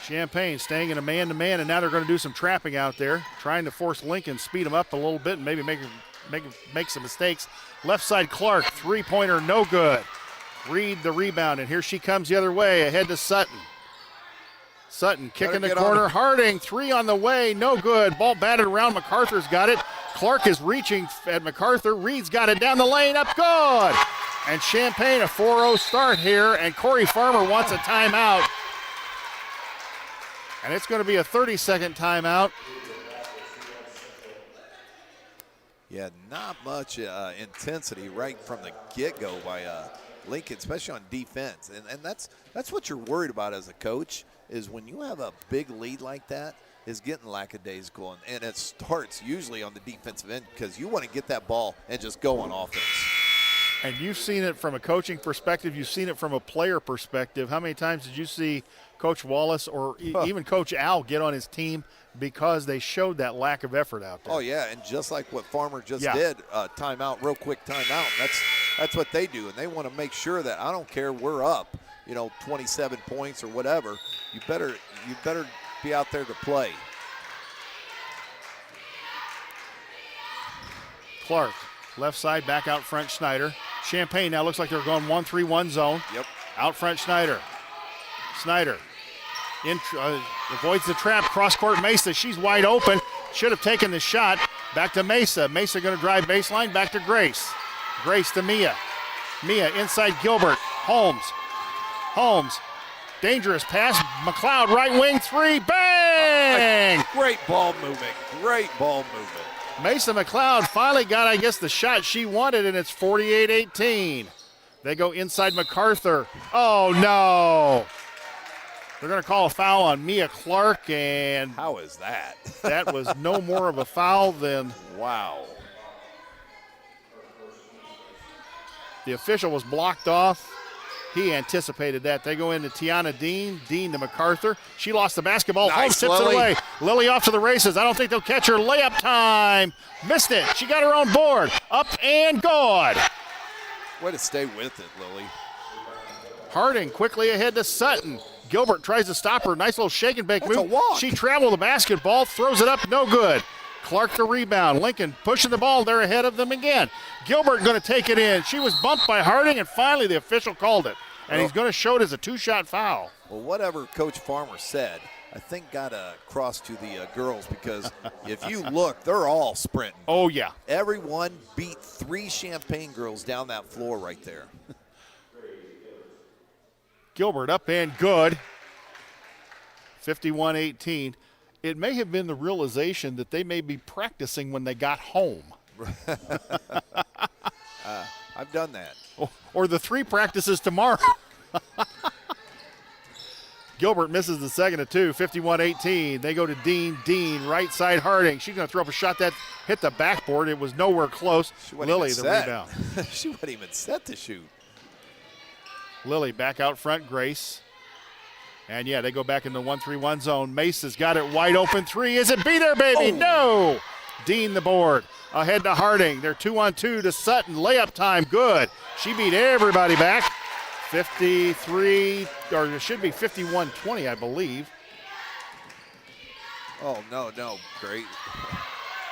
Champaign staying in a man-to-man, and now they're going to do some trapping out there, trying to force Lincoln, speed him up a little bit, and maybe make some mistakes. Left side, Clark, three-pointer, no good. Reed the rebound, and here she comes the other way, ahead to Sutton. Sutton kicking the corner. Harding, three on the way, no good. Ball batted around. MacArthur's got it. Clark is reaching at MacArthur. Reed's got it down the lane, up good. And Champaign, a 4-0 start here, and Corey Farmer wants a timeout. And it's going to be a 30-second timeout. Yeah, not much intensity right from the get-go by Lincoln, especially on defense. And that's what you're worried about as a coach, is when you have a big lead like that, is getting lackadaisical. And it starts usually on the defensive end because you want to get that ball and just go on offense. And you've seen it from a coaching perspective. You've seen it from a player perspective. How many times did you see Coach Wallace or even Coach Al get on his team because they showed that lack of effort out there? Oh, yeah, and just like what Farmer just did, timeout, real quick timeout. That's what they do, and they want to make sure that I don't care, we're up, 27 points or whatever. You better be out there to play. Clark, left side, back out front, Schneider. Champaign now looks like they're going 1-3-1 zone. Yep. Out front, Snyder. Snyder avoids the trap. Cross court, Mesa. She's wide open. Should have taken the shot. Back to Mesa. Mesa going to drive baseline. Back to Grace. Grace to Mia. Mia inside Gilbert. Holmes. Dangerous pass. McLeod right wing three. Bang! Great ball movement. Great ball movement. Mesa McLeod finally got, I guess, the shot she wanted, and it's 48-18. They go inside MacArthur. Oh, no. They're going to call a foul on Mia Clark, and how is that? That was no more of a foul than, wow. The official was blocked off. He anticipated that. They go into Tiana Dean. Dean to MacArthur. She lost the basketball. Nice, Holmes tips Lily. it away. Lily off to the races. I don't think they'll catch her. Layup time. Missed it. She got her own board. Up and good. Way to stay with it, Lily. Harding quickly ahead to Sutton. Gilbert tries to stop her. Nice little shake and bake That's move. a walk. She traveled the basketball, throws it up, no good. Clark the rebound. Lincoln pushing the ball. They're ahead of them again. Gilbert going to take it in. She was bumped by Harding, and finally the official called it. And he's going to show it as a two-shot foul. Well, whatever Coach Farmer said, I think got across to the girls, because if you look, they're all sprinting. Oh, yeah. Everyone beat 3 Champaign girls down that floor right there. Gilbert up and good. 51-18. It may have been the realization that they may be practicing when they got home. I've done that. Or the 3 practices tomorrow. Gilbert misses the second of 2, 51-18. They go to Dean. Dean, right side Harding. She's going to throw up a shot that hit the backboard. It was nowhere close. Lily, the rebound. She wasn't even set to shoot. Lily back out front, Grace. And, yeah, they go back in the 1-3-1 zone. Mesa's got it wide open 3. Is it be there, baby? Oh. No. Dean the board. Ahead to Harding. They're 2-on-2 to Sutton. Layup time, good. She beat everybody back. 53, or it should be 51-20, I believe. Oh, no, great.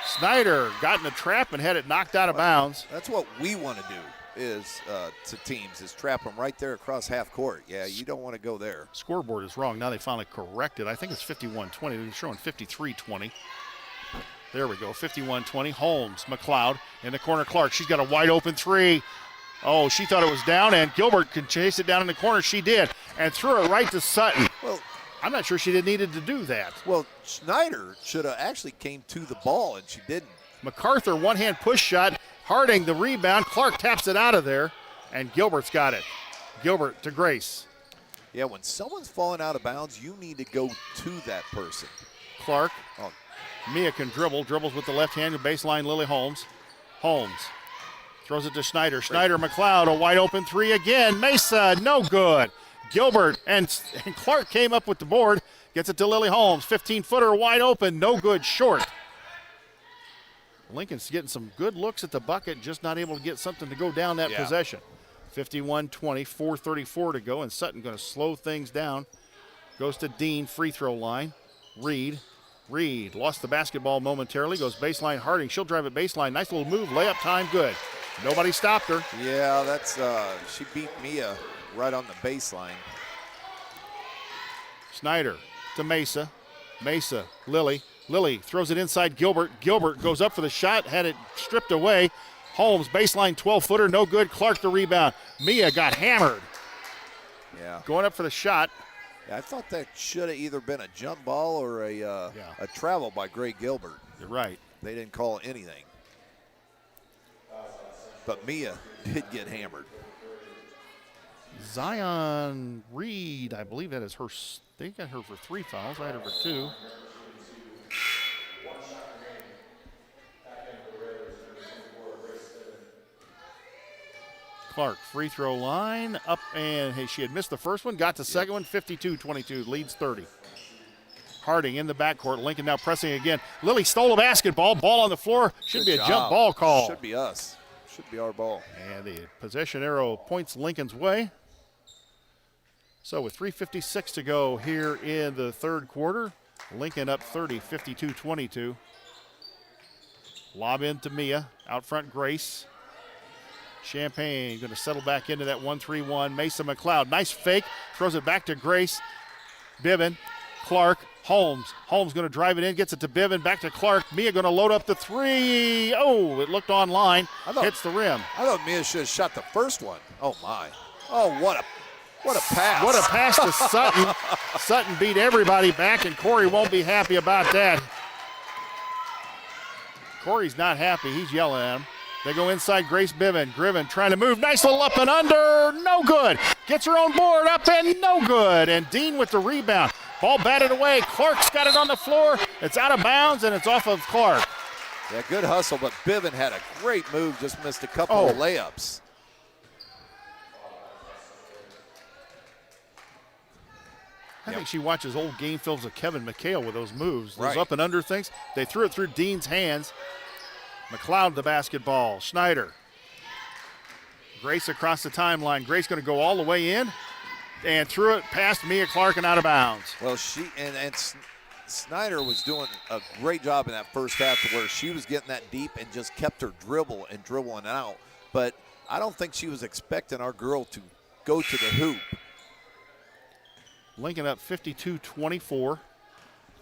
Snyder got in the trap and had it knocked out of bounds. That's what we want to do is to teams, is trap them right there across half court. Yeah, you don't want to go there. Scoreboard is wrong. Now they finally corrected. I think it's 51-20. They're showing 53-20. There we go, 51-20. Holmes, McLeod in the corner. Clark, she's got a wide open 3. Oh, she thought it was down, and Gilbert could chase it down in the corner. She did, and threw it right to Sutton. Well, I'm not sure she didn't needed to do that. Well, Snyder should have actually came to the ball, and she didn't. MacArthur, one-hand push shot. Harding, the rebound. Clark taps it out of there, and Gilbert's got it. Gilbert to Grace. Yeah, when someone's falling out of bounds, you need to go to that person. Clark. Oh. Mia can dribbles with the left hand, baseline Lily Holmes. Holmes throws it to Snyder. Snyder, McLeod, a wide open 3 again. Mesa, no good. Gilbert and Clark came up with the board. Gets it to Lily Holmes. 15-footer wide open, no good, short. Lincoln's getting some good looks at the bucket, just not able to get something to go down that possession. 51-20, 4:34 to go, and Sutton going to slow things down. Goes to Dean, free throw line. Reed lost the basketball momentarily, goes baseline Harding. She'll drive it baseline. Nice little move, layup time, good. Nobody stopped her. Yeah, that's she beat Mia right on the baseline. Snyder to Mesa. Mesa, Lily. Lily throws it inside Gilbert. Gilbert goes up for the shot, had it stripped away. Holmes, baseline 12-footer, no good. Clark the rebound. Mia got hammered. Yeah. Going up for the shot. Yeah, I thought that should have either been a jump ball or a travel by Gray Gilbert. You're right. They didn't call anything. But Mia did get hammered. Zion Reed, I believe that is her. They got her for 3 fouls. I had her for 2. Clark, free throw line, up, and hey, she had missed the first one, got the second one, 52-22, leads 30. Harding in the backcourt, Lincoln now pressing again. Lily stole a basketball, ball on the floor, should be a jump ball call. Should be us, should be our ball. And the possession arrow points Lincoln's way. So with 3:56 to go here in the third quarter, Lincoln up 30, 52-22. Lob in to Mia, out front Grace. Champaign going to settle back into that 1-3-1. Mesa McLeod, nice fake, throws it back to Grace. Bivin, Clark, Holmes. Holmes going to drive it in, gets it to Bivin, back to Clark. Mia going to load up the three. Oh, it looked online, hits the rim. I thought Mia should have shot the first one. Oh, my. Oh, what a pass. What a pass to Sutton. Sutton beat everybody back, and Corey won't be happy about that. Corey's not happy. He's yelling at him. They go inside Grace Bivin. Griven trying to move. Nice little up and under. No good. Gets her own board up and no good. And Dean with the rebound. Ball batted away. Clark's got it on the floor. It's out of bounds, and it's off of Clark. Yeah, good hustle, but Bivin had a great move. Just missed a couple of layups. I think she watches old game films of Kevin McHale with those moves. Those Right. up and under things. They threw it through Dean's hands. McLeod the basketball. Schneider. Grace across the timeline. Grace going to go all the way in and threw it past Mia Clark and out of bounds. Well, Snyder was doing a great job in that first half to where she was getting that deep and just kept her dribbling out. But I don't think she was expecting our girl to go to the hoop. Lincoln up 52-24.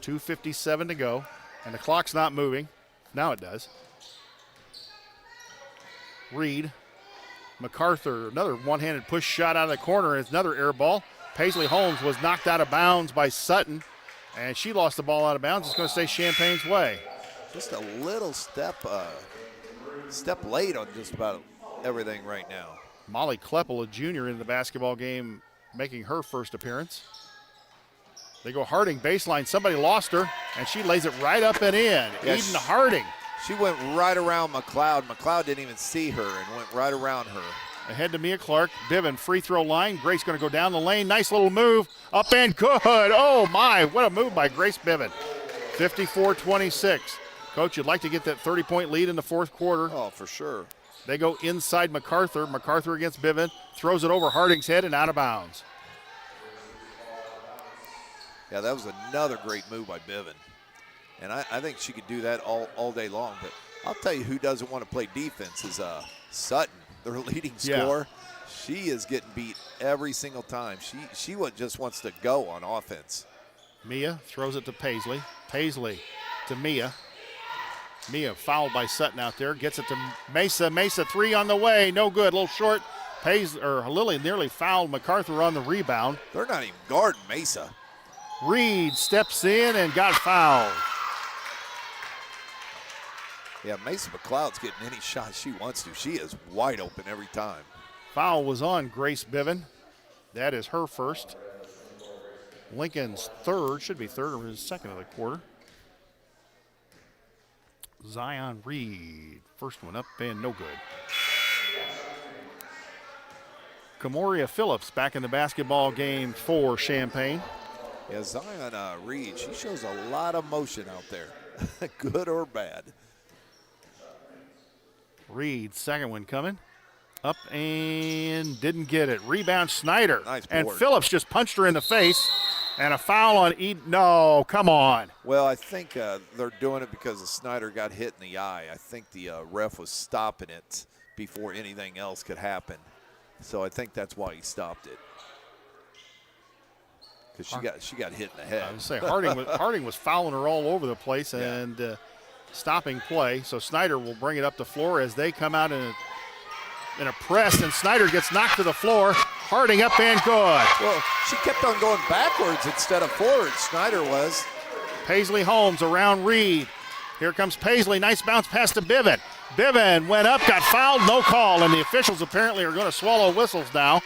2:57 to go. And the clock's not moving. Now it does. Reed. MacArthur, another one-handed push shot out of the corner. It's another air ball. Paisley Holmes was knocked out of bounds by Sutton, and she lost the ball out of bounds. It's going to stay Champaign's way. Just a little step late on just about everything right now. Molly Kleppel, a junior in the basketball game, making her first appearance. They go Harding baseline. Somebody lost her, and she lays it right up and in. Yeah, Eden Harding. She went right around McLeod. McLeod didn't even see her and went right around her. Ahead to Mia Clark. Bivin, free throw line. Grace going to go down the lane. Nice little move. Up and good. Oh, my. What a move by Grace Bivin. 54-26. Coach, you'd like to get that 30-point lead in the fourth quarter. Oh, for sure. They go inside MacArthur. MacArthur against Bivin. Throws it over Harding's head and out of bounds. Yeah, that was another great move by Bivin. And I think she could do that all day long. But I'll tell you who doesn't want to play defense is Sutton, their leading scorer. Yeah. She is getting beat every single time. She just wants to go on offense. Mia throws it to Paisley. Paisley to Mia. Mia fouled by Sutton out there. Gets it to Mesa. Mesa three on the way. No good. A little short. Lily nearly fouled MacArthur on the rebound. They're not even guarding Mesa. Reed steps in and got fouled. Yeah, Mesa McLeod's getting any shot she wants to. She is wide open every time. Foul was on Grace Bivin. That is her first. Lincoln's third, should be third or his second of the quarter. Zion Reed, first one up and no good. Camoria Phillips back in the basketball game for Champaign. Yeah, Zion Reed, she shows a lot of motion out there, good or bad. Reed, second one coming. Up and didn't get it. Rebound Snyder. Nice board. And Phillips just punched her in the face. And a foul on Eden. No, come on. Well, I think they're doing it because Snyder got hit in the eye. I think the ref was stopping it before anything else could happen. So I think that's why he stopped it. Because she got hit in the head. I would say Harding was fouling her all over the place and stopping play. So Snyder will bring it up the floor as they come out in a press, and Snyder gets knocked to the floor. Harding up and good. Well, she kept on going backwards instead of forwards. Snyder was. Paisley Holmes around Reed. Here comes Paisley. Nice bounce pass to Bivin. Bivin went up, got fouled, no call, and the officials apparently are going to swallow whistles now.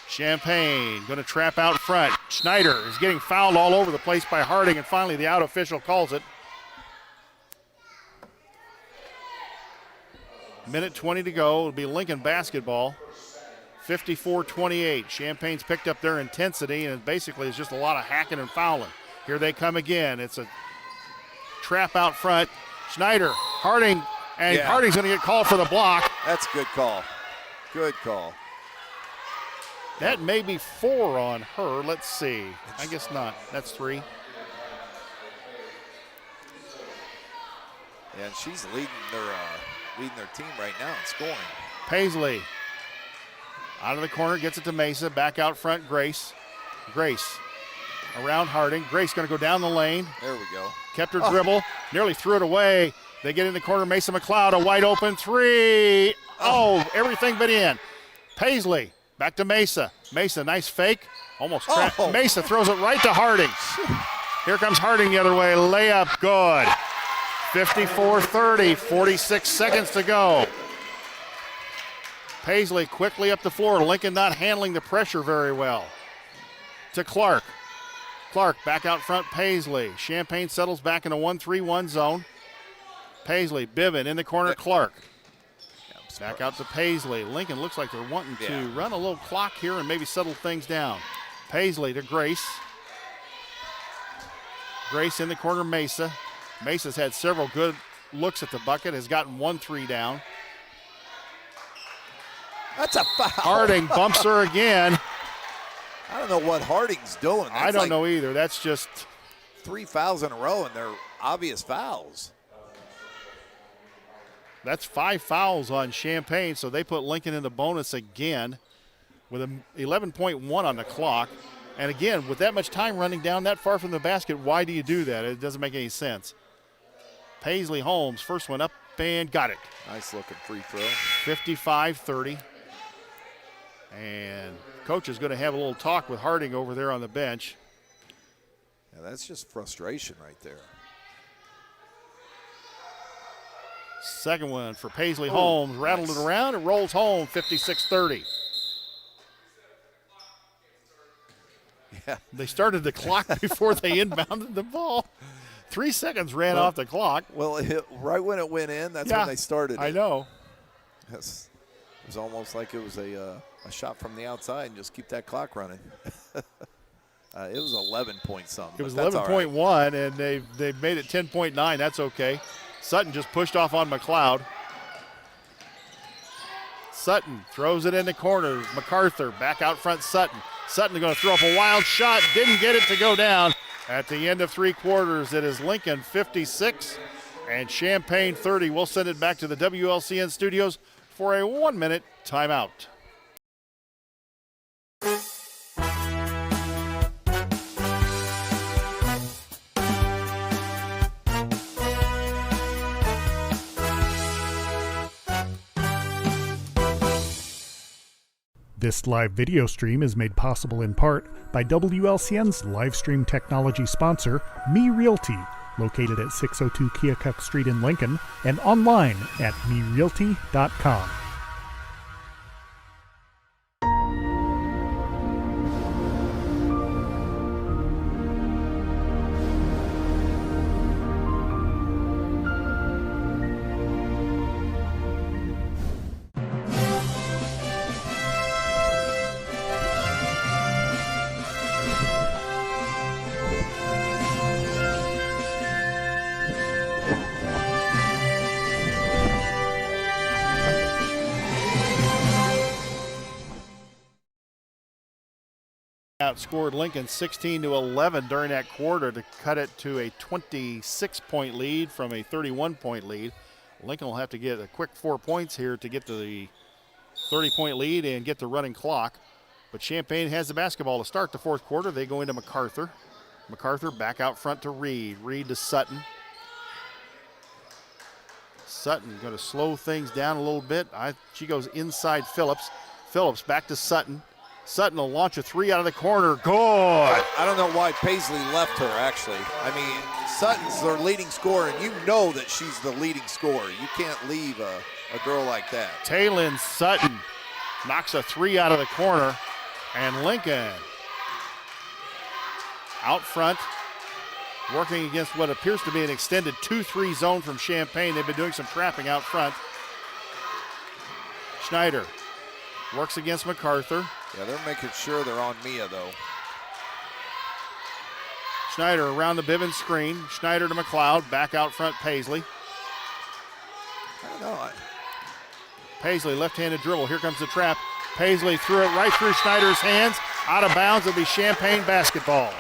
Champaign going to trap out front. Schneider is getting fouled all over the place by Harding, and finally the out official calls it. Minute 20 to go. It'll be Lincoln basketball. 54-28. Champaign's picked up their intensity, and basically it's just a lot of hacking and fouling. Here they come again. It's a trap out front. Schneider, Harding, and Harding's going to get called for the block. That's a good call. Good call. That may be 4 on her. Let's see. I guess not. That's 3. Yeah, and she's leading their team right now in scoring. Paisley out of the corner, gets it to Mesa. Back out front, Grace. Grace around Harding. Grace going to go down the lane. There we go. Kept her dribble, nearly threw it away. They get in the corner, Mesa McLeod, a wide open three. Oh, everything but in. Paisley, back to Mesa. Mesa, nice fake. Almost trapped. Mesa throws it right to Harding. Here comes Harding the other way. Layup, good. 54-30, 46 seconds to go. Paisley quickly up the floor. Lincoln not handling the pressure very well. To Clark. Clark back out front, Paisley. Champaign settles back in a 1-3-1 zone. Paisley, Biven in the corner, Clark. Back out to Paisley. Lincoln looks like they're wanting to run a little clock here and maybe settle things down. Paisley to Grace. Grace in the corner, Mesa. Mesa's had several good looks at the bucket, has gotten 1-3 down. That's a foul. Harding bumps her again. I don't know what Harding's doing. That's I don't know either. That's just 3 fouls in a row, and they're obvious fouls. That's 5 fouls on Champaign, so they put Lincoln in the bonus again with an 11.1 on the clock. And again, with that much time running down that far from the basket, why do you do that? It doesn't make any sense. Paisley Holmes, first one up and got it. Nice looking free throw. 55-30. And coach is going to have a little talk with Harding over there on the bench. Yeah, that's just frustration right there. Second one for Paisley Holmes. Rattled it around. It rolls home, 56-30. Yeah. They started the clock before they inbounded the ball. 3 seconds ran off the clock. Well, right when it went in, that's when they started it. I know. Yes. It was almost like it was a shot from the outside and just keep that clock running. It was 11 point something. It was 11.1, and they made it 10.9. That's okay. Sutton just pushed off on McLeod. Sutton throws it in the corner. MacArthur back out front, Sutton. Sutton going to throw up a wild shot. Didn't get it to go down. At the end of 3 quarters, it is Lincoln 56 and Champaign 30. We'll send it back to the WLCN studios for a 1-minute timeout. This live video stream is made possible in part by WLCN's live stream technology sponsor, Me Realty, located at 602 Keokuk Street in Lincoln and online at merealty.com. Outscored Lincoln 16-11 during that quarter to cut it to a 26-point lead from a 31-point lead. Lincoln will have to get a quick 4 points here to get to the 30-point lead and get the running clock. But Champaign has the basketball to start the fourth quarter. They go into MacArthur. MacArthur back out front to Reed. Reed to Sutton. Sutton going to slow things down a little bit. She goes inside Phillips. Phillips back to Sutton. Sutton will launch a 3 out of the corner. Good. I don't know why Paisley left her, actually. I mean, Sutton's their leading scorer, and you know that she's the leading scorer. You can't leave a girl like that. Taylin Sutton knocks a 3 out of the corner, and Lincoln out front, working against what appears to be an extended 2-3 zone from Champaign. They've been doing some trapping out front. Schneider works against MacArthur. Yeah, they're making sure they're on Mia, though. Schneider around the Bivens screen. Schneider to McLeod. Back out front, Paisley. I don't know. Paisley, left-handed dribble. Here comes the trap. Paisley threw it right through Schneider's hands. Out of bounds. It'll be Champaign basketball.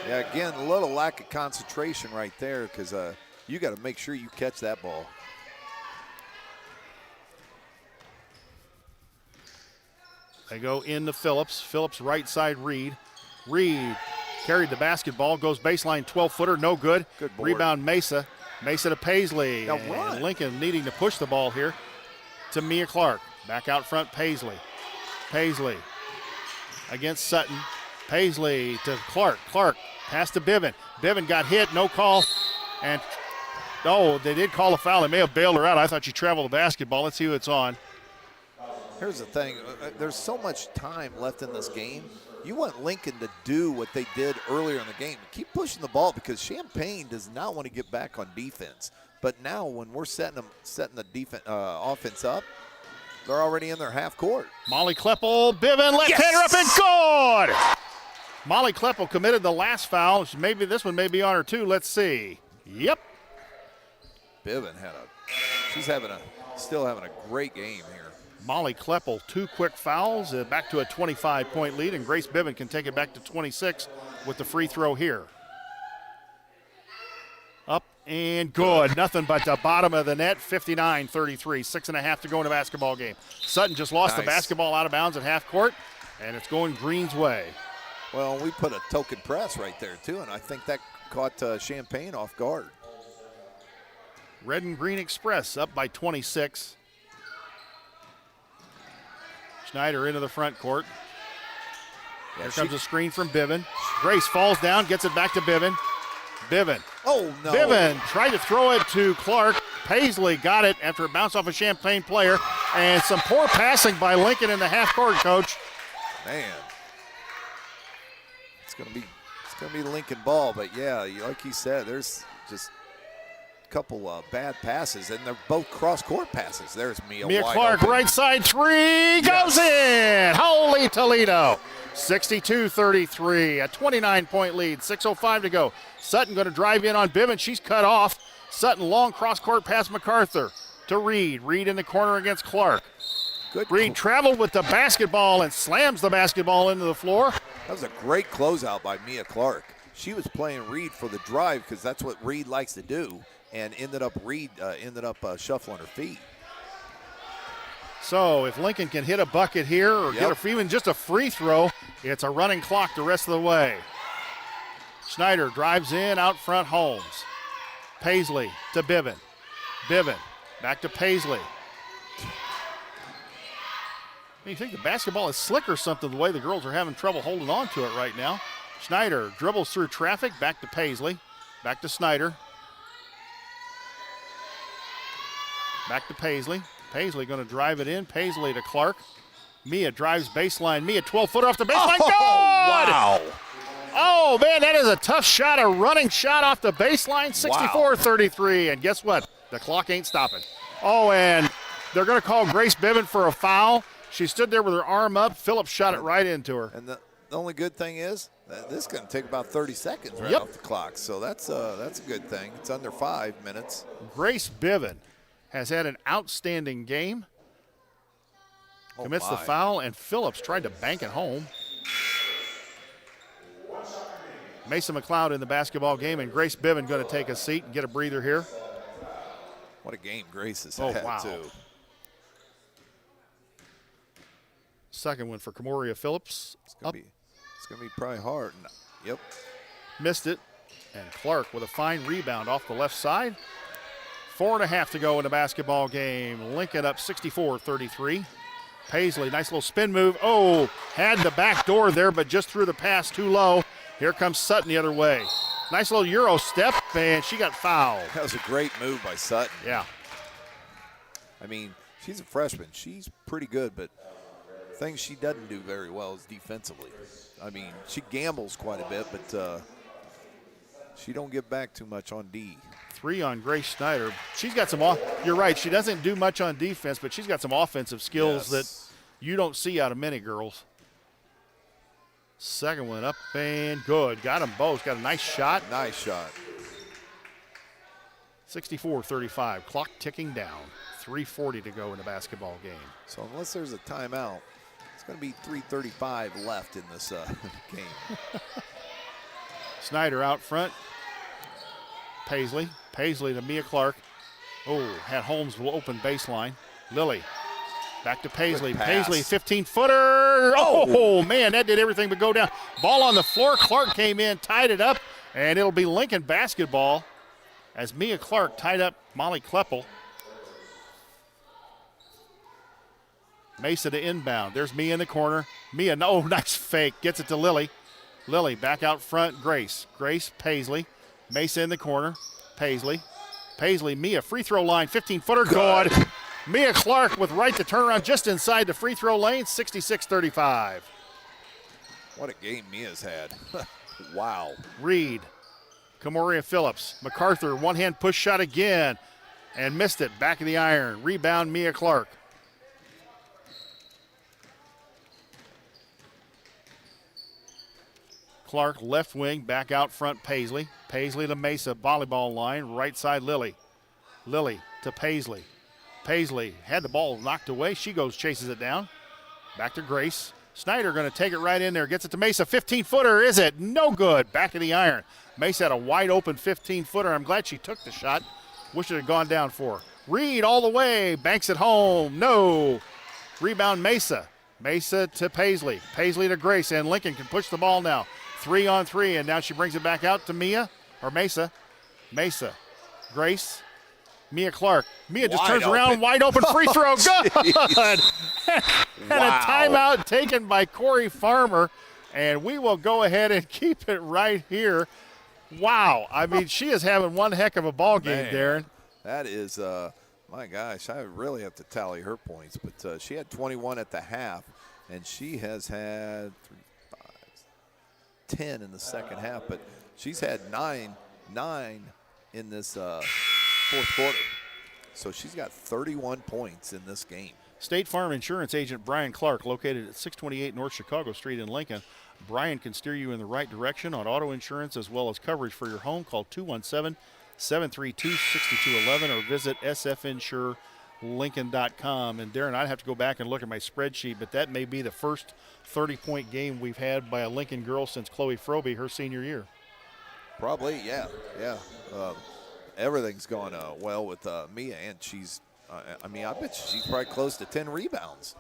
Yeah, again, a little lack of concentration right there because You got to make sure you catch that ball. They go into Phillips. Phillips right side Reed. Reed carried the basketball, goes baseline 12-footer, no good. Good board. Rebound Mesa. Mesa to Paisley. Now and run. Lincoln needing to push the ball here to Mia Clark. Back out front, Paisley. Paisley against Sutton. Paisley to Clark. Clark pass to Biven. Biven got hit, no call. And, they did call a foul. They may have bailed her out. I thought she traveled the basketball. Let's see who it's on. Here's the thing. There's so much time left in this game. You want Lincoln to do what they did earlier in the game. Keep pushing the ball because Champaign does not want to get back on defense. But now when we're setting the offense up, they're already in their half court. Molly Kleppel, Biven, left-hander up and good! Molly Kleppel committed the last foul. Maybe this one may be on her too. Let's see. Yep. Biven she's still having a great game here. Molly Kleppel, 2 quick fouls, back to a 25-point lead, and Grace Biven can take it back to 26 with the free throw here. Up and good. Nothing but the bottom of the net, 59-33. 6.5 to go in the basketball game. Sutton just lost the basketball out of bounds at half court, and it's going Green's way. Well, we put a token press right there, too, and I think that caught Champaign off guard. Red and Green Express up by 26. Schneider into the front court. Here comes a screen from Biven. Grace falls down, gets it back to Biven. Biven. Oh, no. Biven tried to throw it to Clark. Paisley got it after it bounced off a Champaign player. And some poor passing by Lincoln in the half court, coach. Man. It's gonna be Lincoln ball, but yeah, like he said, there's just a couple bad passes, and they're both cross-court passes. There's Mia Clark, open. right side three, goes in! Holy Toledo! 62-33, a 29-point lead, 6:05 to go. Sutton going to drive in on Biven. She's cut off. Sutton, long cross-court pass MacArthur to Reed. Reed in the corner against Clark. Good. Reed traveled with the basketball and slams the basketball into the floor. That was a great closeout by Mia Clark. She was playing Reed for the drive because that's what Reed likes to do, and Reed ended up shuffling her feet. So if Lincoln can hit a bucket here or get even just a free throw, it's a running clock the rest of the way. Schneider drives in, out front, Holmes. Paisley to Biven. Biven back to Paisley. You think the basketball is slick or something the way the girls are having trouble holding on to it right now. Schneider dribbles through traffic, back to Paisley. Back to Schneider. Back to Paisley. Paisley going to drive it in. Paisley to Clark. Mia drives baseline. Mia 12-footer off the baseline. Good! Wow. Oh, man, that is a tough shot, a running shot off the baseline, 64-33. And guess what? The clock ain't stopping. Oh, and they're going to call Grace Biven for a foul. She stood there with her arm up. Phillips shot it right into her. And the only good thing is that this is going to take about 30 seconds right off the clock. So that's a good thing. It's under 5 minutes. Grace Biven has had an outstanding game. Commits the foul, and Phillips tried to bank it home. Mason McLeod in the basketball game, and Grace Biven going to take a seat and get a breather here. What a game Grace has had, too. Second one for Camoria Phillips. It's gonna be probably hard. Yep. Missed it. And Clark with a fine rebound off the left side. 4.5 to go in the basketball game. Lincoln up 64-33. Paisley, nice little spin move. Oh, had the back door there, but just threw the pass too low. Here comes Sutton the other way. Nice little Euro step, and she got fouled. That was a great move by Sutton. Yeah. I mean, she's a freshman. She's pretty good, but things she doesn't do very well is defensively. I mean, she gambles quite a bit, but she don't get back too much on D. 3 on Grace Schneider. She's got some you're right, she doesn't do much on defense, but she's got some offensive skills that you don't see out of many girls. Second one up and good. Got them both. Got a nice shot. Nice shot. 64-35. Clock ticking down. 3:40 to go in the basketball game. So unless there's a timeout, it's going to be 3:35 left in this game. Snyder out front. Paisley Paisley to Mia Clark. Oh, had Holmes open baseline. Lily back to Paisley. Paisley, 15-footer. Oh, man, that did everything but go down. Ball on the floor. Clark came in, tied it up, and it'll be Lincoln basketball as Mia Clark tied up Molly Kleppel. Mesa to inbound. There's Mia in the corner. Mia, no, nice fake. Gets it to Lily. Lily back out front. Grace. Grace, Paisley. Mesa in the corner. Paisley. Paisley, Mia, free throw line, 15-footer, good. Mia Clark with right to turn around just inside the free throw lane, 66-35. What a game Mia's had. Wow. Reed, Camoria Phillips, MacArthur, one-hand push shot again, and missed it, back of the iron. Rebound, Mia Clark. Clark, left wing, back out front, Paisley. Paisley to Mesa, volleyball line, right side, Lily. Lily to Paisley. Paisley had the ball knocked away. She goes, chases it down. Back to Grace. Snyder going to take it right in there. Gets it to Mesa. 15-footer, is it? No good. Back of the iron. Mesa had a wide open 15-footer. I'm glad she took the shot. Wish it had gone down for her. Reed all the way. Banks it home. No. Rebound Mesa. Mesa to Paisley. Paisley to Grace. And Lincoln can push the ball now. 3-on-3. And now she brings it back out to Mia. Or Mesa. Mesa. Grace. Mia Clark. Mia just turns around, wide open free throw. Good. And a timeout taken by Corey Farmer. And we will go ahead and keep it right here. Wow. I mean, she is having one heck of a ball game, Darren. That is, my gosh, I really have to tally her points. But she had 21 at the half, and she has had 10 in the second half. But she's had nine in this fourth quarter. So she's got 31 points in this game. State Farm Insurance Agent Brian Clark, located at 628 North Chicago Street in Lincoln. Brian can steer you in the right direction on auto insurance as well as coverage for your home. Call 217-732-6211 or visit sfinsurelincoln.com. And Darren, I'd have to go back and look at my spreadsheet, but that may be the first 30-point game we've had by a Lincoln girl since Chloe Froby, her senior year. Probably, yeah. Everything's going well with Mia, and she's, I bet she's probably close to 10 rebounds.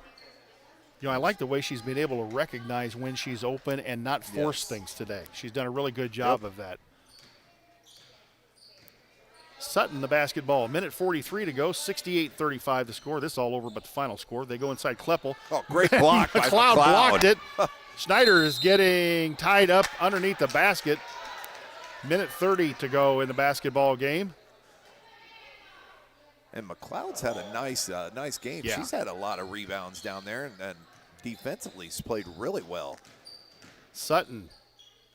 You know, I like the way she's been able to recognize when she's open and not force things today. She's done a really good job of that. Sutton, the basketball. Minute 43 to go, 68-35 the score. This is all over but the final score. They go inside Kleppel. Oh, great block by McLeod blocked it. Schneider is getting tied up underneath the basket. Minute 30 to go in the basketball game. And McLeod's had a nice game. Yeah. She's had a lot of rebounds down there, and defensively she's played really well. Sutton.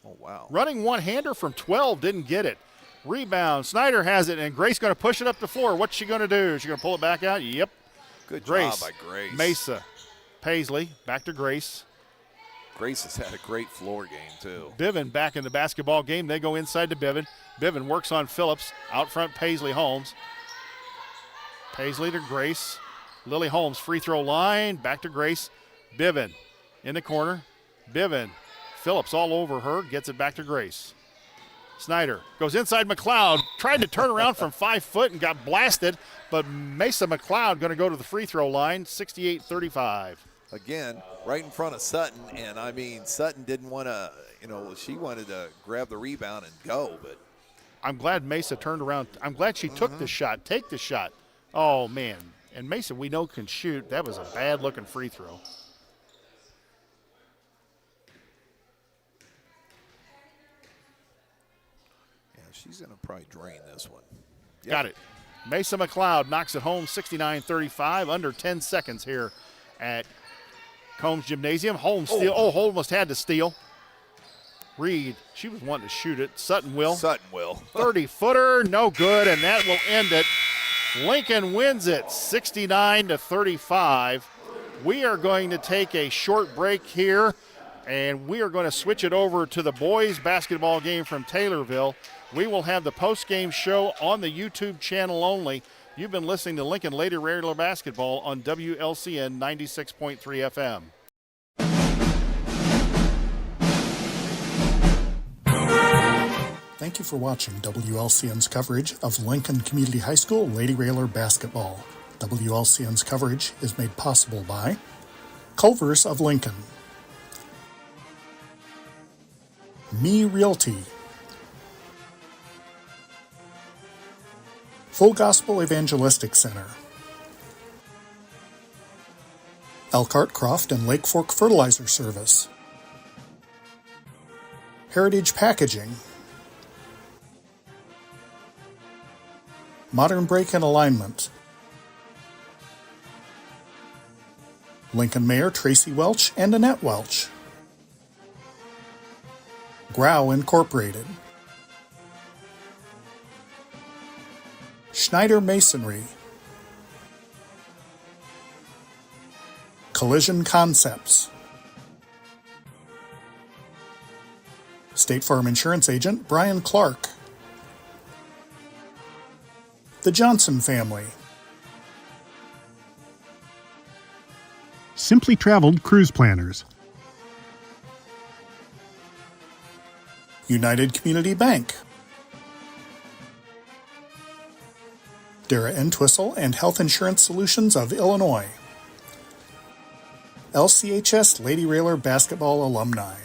Oh, wow. Running one-hander from 12, didn't get it. Rebound. Snyder has it, and Grace going to push it up the floor. What's she going to do? Is she going to pull it back out? Yep. Good job by Grace. Mesa. Paisley. Back to Grace. Grace has had a great floor game, too. Bivens back in the basketball game. They go inside to Bivens. Bivens works on Phillips. Out front, Paisley Holmes. Paisley to Grace. Lily Holmes, free throw line. Back to Grace. Bivens in the corner. Bivens. Phillips all over her. Gets it back to Grace. Snyder goes inside McLeod. Tried to turn around from 5 foot and got blasted. But Mesa McLeod going to go to the free throw line. 68-35. Again, right in front of Sutton, and I mean, Sutton didn't want to, she wanted to grab the rebound and go, but. I'm glad Mesa turned around. I'm glad she took the shot. Take the shot. Oh, man. And Mesa, we know, can shoot. That was a bad-looking free throw. Yeah, she's going to probably drain this one. Yep. Got it. Mesa McLeod knocks it home, 69-35, under 10 seconds here at Combs Gymnasium. Holmes steal. Oh, Holmes had to steal. Reed, she was wanting to shoot it. Sutton will. 30-footer, no good, and that will end it. Lincoln wins it, 69-35. We are going to take a short break here, and we are going to switch it over to the boys basketball game from Taylorville. We will have the post-game show on the YouTube channel only. You've been listening to Lincoln Lady Regular Basketball on WLCN 96.3 FM. Thank you for watching WLCN's coverage of Lincoln Community High School Lady Railer basketball. WLCN's coverage is made possible by Culver's of Lincoln, Me Realty, Full Gospel Evangelistic Center, Elkhart Croft and Lake Fork Fertilizer Service, Heritage Packaging, Modern Brake and Alignment, Lincoln Mayor Tracy Welch and Annette Welch, Grau Incorporated, Schneider Masonry, Collision Concepts, State Farm Insurance Agent Brian Clark, The Johnson Family, Simply Traveled Cruise Planners, United Community Bank, Dara Entwistle and Health Insurance Solutions of Illinois, LCHS Lady Railer Basketball Alumni,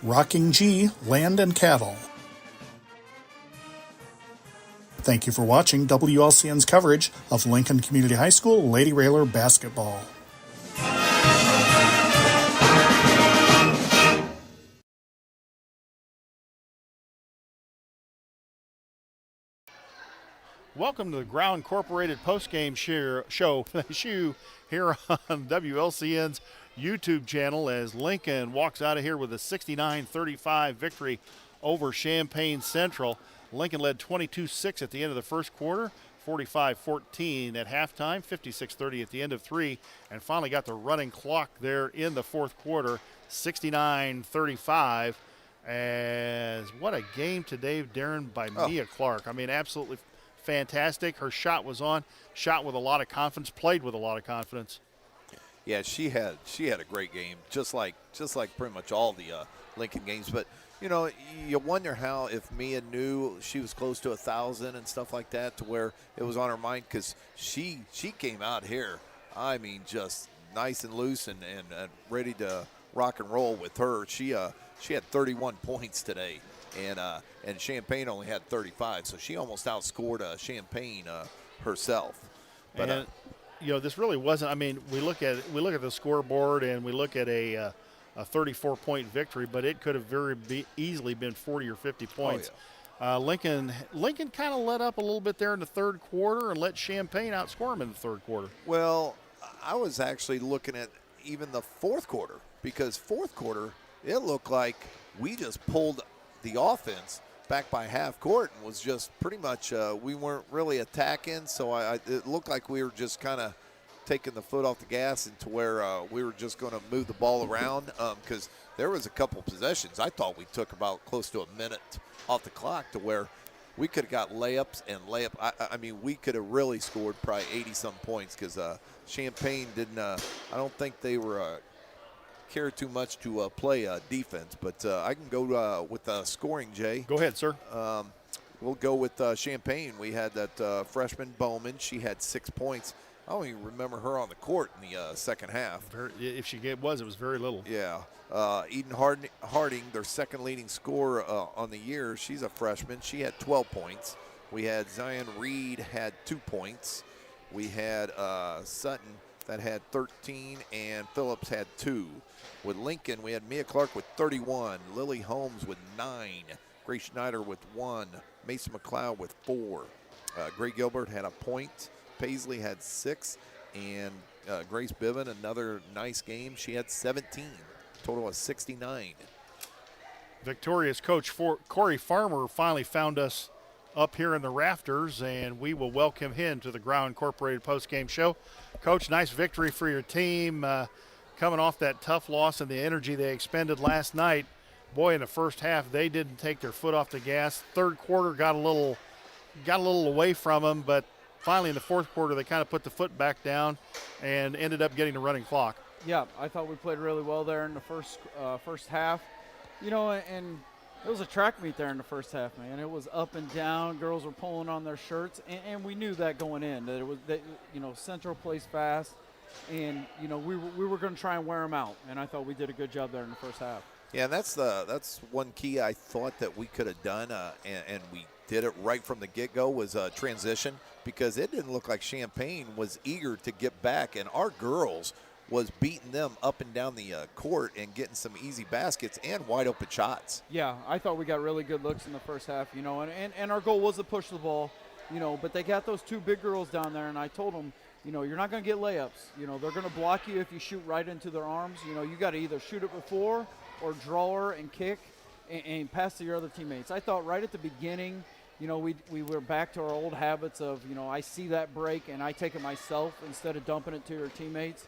Rocking G Land and Cattle. Thank you for watching WLCN's coverage of Lincoln Community High School Lady Railer basketball. Welcome to the Ground Incorporated postgame show here on WLCN's YouTube channel as Lincoln walks out of here with a 69-35 victory over Champaign Central. Lincoln led 22-6 at the end of the first quarter, 45-14 at halftime, 56-30 at the end of three, and finally got the running clock there in the fourth quarter, 69-35. As what a game today, Darren, by Mia Clark. I mean, absolutely fantastic. Her shot was on, shot with a lot of confidence, played with a lot of confidence. Yeah, she had a great game, just like pretty much all the Lincoln games. But you know, you wonder how if Mia knew she was close to 1,000 and stuff like that, to where it was on her mind, because she came out here, I mean, just nice and loose and ready to rock and roll with her. She had 31 points today, and Champaign only had 35, so she almost outscored Champaign herself. But and you know, this really wasn't. I mean, we look at the scoreboard and we look at a 34-point victory, but it could have easily been 40 or 50 points. Oh, yeah. Lincoln kind of let up a little bit there in the third quarter and let Champaign outscore them in the third quarter. Well, I was actually looking at even the fourth quarter, because fourth quarter it looked like we just pulled the offense back by half court and was just pretty much we weren't really attacking, so it looked like we were just kind of taking the foot off the gas into where we were just going to move the ball around, because there was a couple possessions I thought we took about close to a minute off the clock to where we could have got layups and I mean, we could have really scored probably 80-some points, because Champaign didn't I don't think they were care too much to play defense, but I can go with scoring, Jay. Go ahead, sir. We'll go with Champaign. We had that freshman Bowman. She had 6 points. I don't even remember her on the court in the second half. If she it was very little. Yeah. Eden Harding, their second leading scorer on the year, she's a freshman. She had 12 points. We had Zion Reed had 2 points. We had Sutton that had 13, and Phillips had 2. With Lincoln, we had Mia Clark with 31, Lily Holmes with 9, Grace Schneider with 1, Mason McLeod with 4. Gray Gilbert had a point, Paisley had 6, and Grace Biven, another nice game. She had 17, total of 69. Victorious coach Corey Farmer finally found us up here in the rafters, and we will welcome him to the Ground Incorporated postgame show. Coach, nice victory for your team. Coming off that tough loss and the energy they expended last night. Boy, in the first half, they didn't take their foot off the gas. Third quarter got a little away from them, but finally in the fourth quarter, they kind of put the foot back down and ended up getting the running clock. Yeah, I thought we played really well there in the first half. You know, and it was a track meet there in the first half, man. It was up and down. Girls were pulling on their shirts, and we knew that going in, that it was that, you know, Central plays fast, and you know we were going to try and wear them out, and I thought we did a good job there in the first half. Yeah, and that's one key I thought that we could have done, and we did it right from the get-go, was transition, because it didn't look like Champaign was eager to get back, and our girls was beating them up and down the court and getting some easy baskets and wide open shots. Yeah, I thought we got really good looks in the first half, you know, and our goal was to push the ball, you know, but they got those two big girls down there, and I told them, you know, you're not going to get layups. You know, they're going to block you if you shoot right into their arms. You know, you got to either shoot it before or draw her and kick and pass to your other teammates. I thought right at the beginning, you know, we were back to our old habits of, you know, I see that break and I take it myself instead of dumping it to your teammates.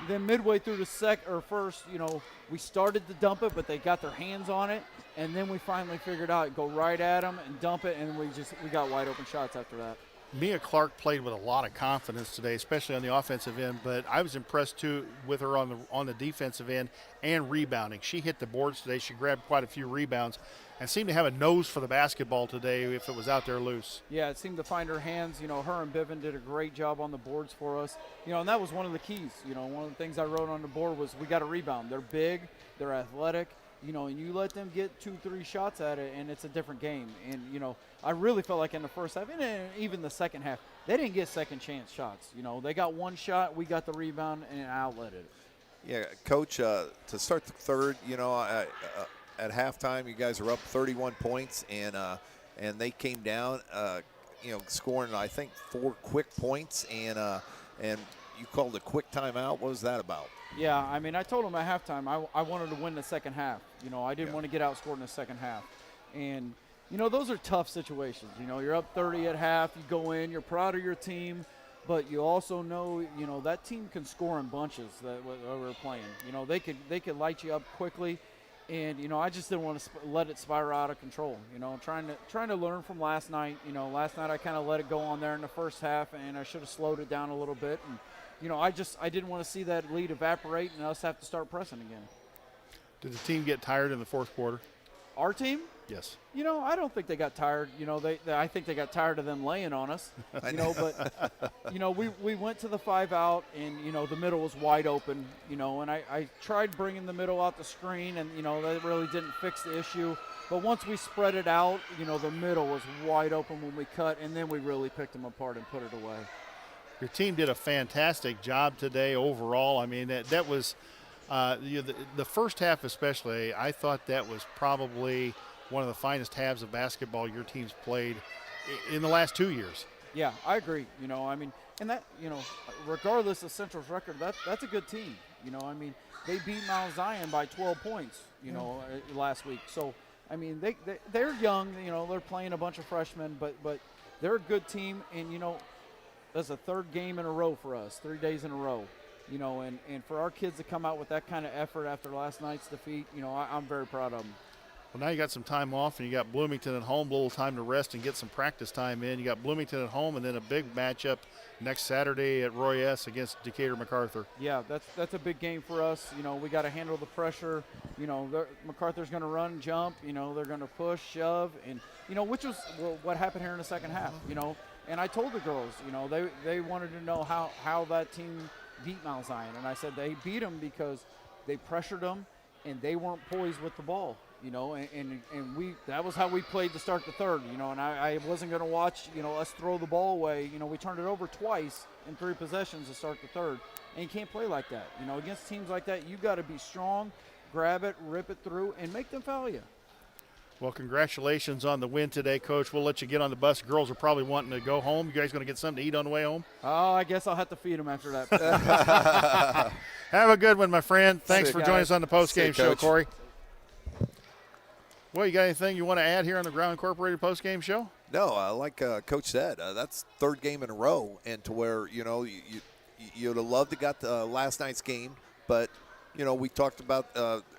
Then midway through the first, you know, we started to dump it, but they got their hands on it, and then we finally figured out go right at them and dump it, and we got wide open shots after that. Mia Clark played with a lot of confidence today, especially on the offensive end, but I was impressed too with her on the defensive end and rebounding. She hit the boards today. She grabbed quite a few rebounds and seemed to have a nose for the basketball today if it was out there loose. Yeah, it seemed to find her hands. You know, her and Biven did a great job on the boards for us. You know, and that was one of the keys. You know, one of the things I wrote on the board was we got to rebound. They're big, they're athletic, you know, and you let them get 2-3 shots at it, and it's a different game. And, you know, I really felt like in the first half, and even the second half, they didn't get second chance shots. You know, they got one shot, we got the rebound, and outletted it. Yeah, Coach, to start the third, you know, at halftime, you guys are up 31 points, and they came down, you know, scoring, I think, 4 quick points, and you called a quick timeout. What was that about? Yeah, I mean, I told them at halftime I wanted to win the second half. You know, I didn't want to get outscored in the second half. And, you know, those are tough situations. You know, you're up 30 at half, you go in, you're proud of your team, but you also know, you know, that team can score in bunches that we're playing. You know, they could light you up quickly. And, you know, I just didn't want to let it spiral out of control. You know, trying to learn from last night. You know, last night I kind of let it go on there in the first half, and I should have slowed it down a little bit. And, you know, I didn't want to see that lead evaporate and us have to start pressing again. Did the team get tired in the fourth quarter? Our team? Yes. You know, I don't think they got tired. You know, I think they got tired of them laying on us. You know, but, you know, we went to the 5 out, and, you know, the middle was wide open, you know, and I tried bringing the middle out the screen, and, you know, that really didn't fix the issue. But once we spread it out, you know, the middle was wide open when we cut, and then we really picked them apart and put it away. Your team did a fantastic job today overall. I mean, that was the first half especially, I thought that was probably one of the finest halves of basketball your team's played in the last 2 years. Yeah, I agree. You know, I mean, and that, you know, regardless of Central's record, that's a good team. You know, I mean, they beat Mount Zion by 12 points, you know, last week. So, I mean, they're young, you know, they're playing a bunch of freshmen, but they're a good team. And, you know, that's a third game in a row for us, 3 days in a row. You know, and for our kids to come out with that kind of effort after last night's defeat, you know, I'm very proud of them. Well, now you got some time off, and you got Bloomington at home, a little time to rest and get some practice time in. You got Bloomington at home, and then a big matchup next Saturday at Roy S. against Decatur MacArthur. Yeah, that's a big game for us. You know, we got to handle the pressure. You know, MacArthur's going to run, jump. You know, they're going to push, shove, and, you know, which was what happened here in the second half, you know. And I told the girls, you know, they wanted to know how that team beat Mount Zion. And I said they beat them because they pressured them and they weren't poised with the ball, you know, and that was how we played to start the third, you know, and I wasn't going to watch, you know, us throw the ball away. You know, we turned it over twice in 3 possessions to start the third, and you can't play like that. You know, against teams like that, you got to be strong, grab it, rip it through, and make them foul you. Well, congratulations on the win today, Coach. We'll let you get on the bus. Girls are probably wanting to go home. You guys going to get something to eat on the way home? Oh, I guess I'll have to feed them after that. Have a good one, my friend. Thanks for joining us on the postgame show, Coach. Corey. Well, you got anything you want to add here on the Ground Incorporated postgame show? No, like Coach said, that's third game in a row, and to where, you know, you'd have loved to got the last night's game, but, you know, we talked about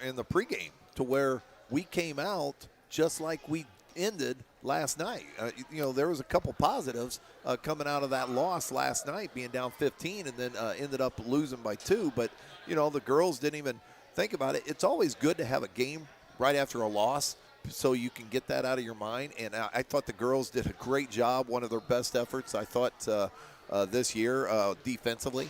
in the pregame to where we came out just like we ended last night. There was a couple positives coming out of that loss last night, being down 15 and then ended up losing by 2. But, the girls didn't even think about it. It's always good to have a game right after a loss so you can get that out of your mind. And I thought the girls did a great job, one of their best efforts, I thought, this year defensively.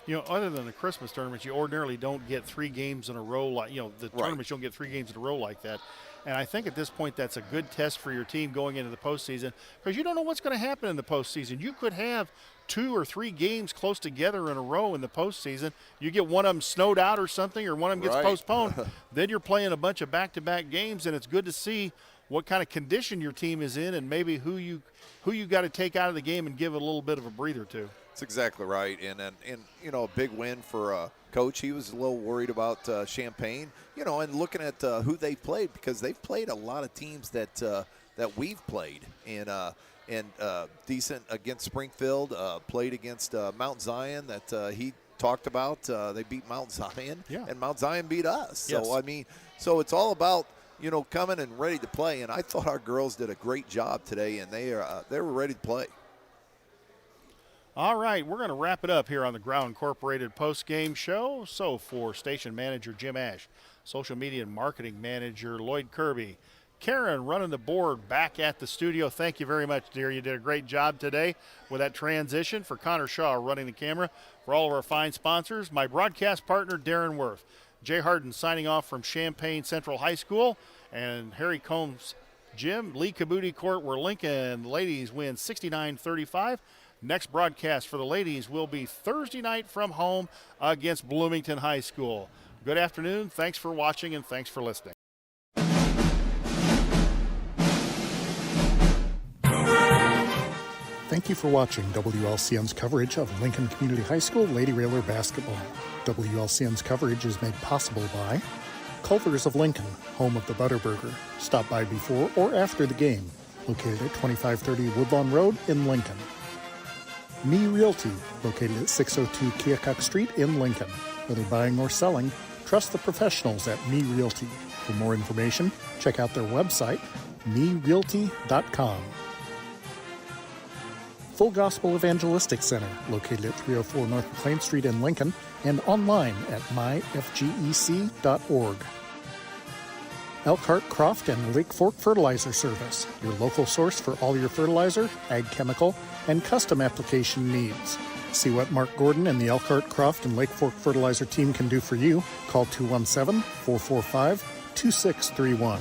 Other than the Christmas tournaments, you ordinarily don't get 3 games in a row tournaments, you don't get 3 games in a row like that. And I think at this point that's a good test for your team going into the postseason, because you don't know what's going to happen in the postseason. You could have 2 or 3 games close together in a row in the postseason. You get one of them snowed out or something, or one of them gets postponed. Then you're playing a bunch of back-to-back games, and it's good to see what kind of condition your team is in and maybe who you got to take out of the game and give it a little bit of a breather to. That's exactly right. And a big win for Coach. He was a little worried about Champaign, and looking at who they played, because they've played a lot of teams that we've played. And decent against Springfield, played against Mount Zion that he talked about. They beat Mount Zion, and Mount Zion beat us. Yes. So, so it's all about, coming and ready to play. And I thought our girls did a great job today, and they were ready to play. All right, we're going to wrap it up here on the Growl Incorporated post-game show. So for station manager Jim Ash, social media and marketing manager Lloyd Kirby, Karen running the board back at the studio. Thank you very much, dear. You did a great job today with that transition. For Connor Shaw running the camera, for all of our fine sponsors, my broadcast partner Darren Worth, Jay Harden signing off from Champaign Central High School, and Harry Combs Gym, Lee Kabuti Court, where Lincoln ladies win 69-35. Next broadcast for the ladies will be Thursday night from home against Bloomington High School. Good afternoon. Thanks for watching and thanks for listening. Thank you for watching WLCN's coverage of Lincoln Community High School Lady Railer basketball. WLCN's coverage is made possible by Culver's of Lincoln, home of the Butterburger. Stop by before or after the game. Located at 2530 Woodlawn Road in Lincoln. Me Realty, located at 602 Keokuk Street in Lincoln. Whether buying or selling, trust the professionals at Me Realty. For more information, check out their website, merealty.com. Full Gospel Evangelistic Center, located at 304 North McLean Street in Lincoln, and online at myfgec.org. Elkhart, Croft, and Lake Fork Fertilizer Service, your local source for all your fertilizer, ag chemical, and custom application needs. See what Mark Gordon and the Elkhart, Croft, and Lake Fork Fertilizer team can do for you. Call 217-445-2631.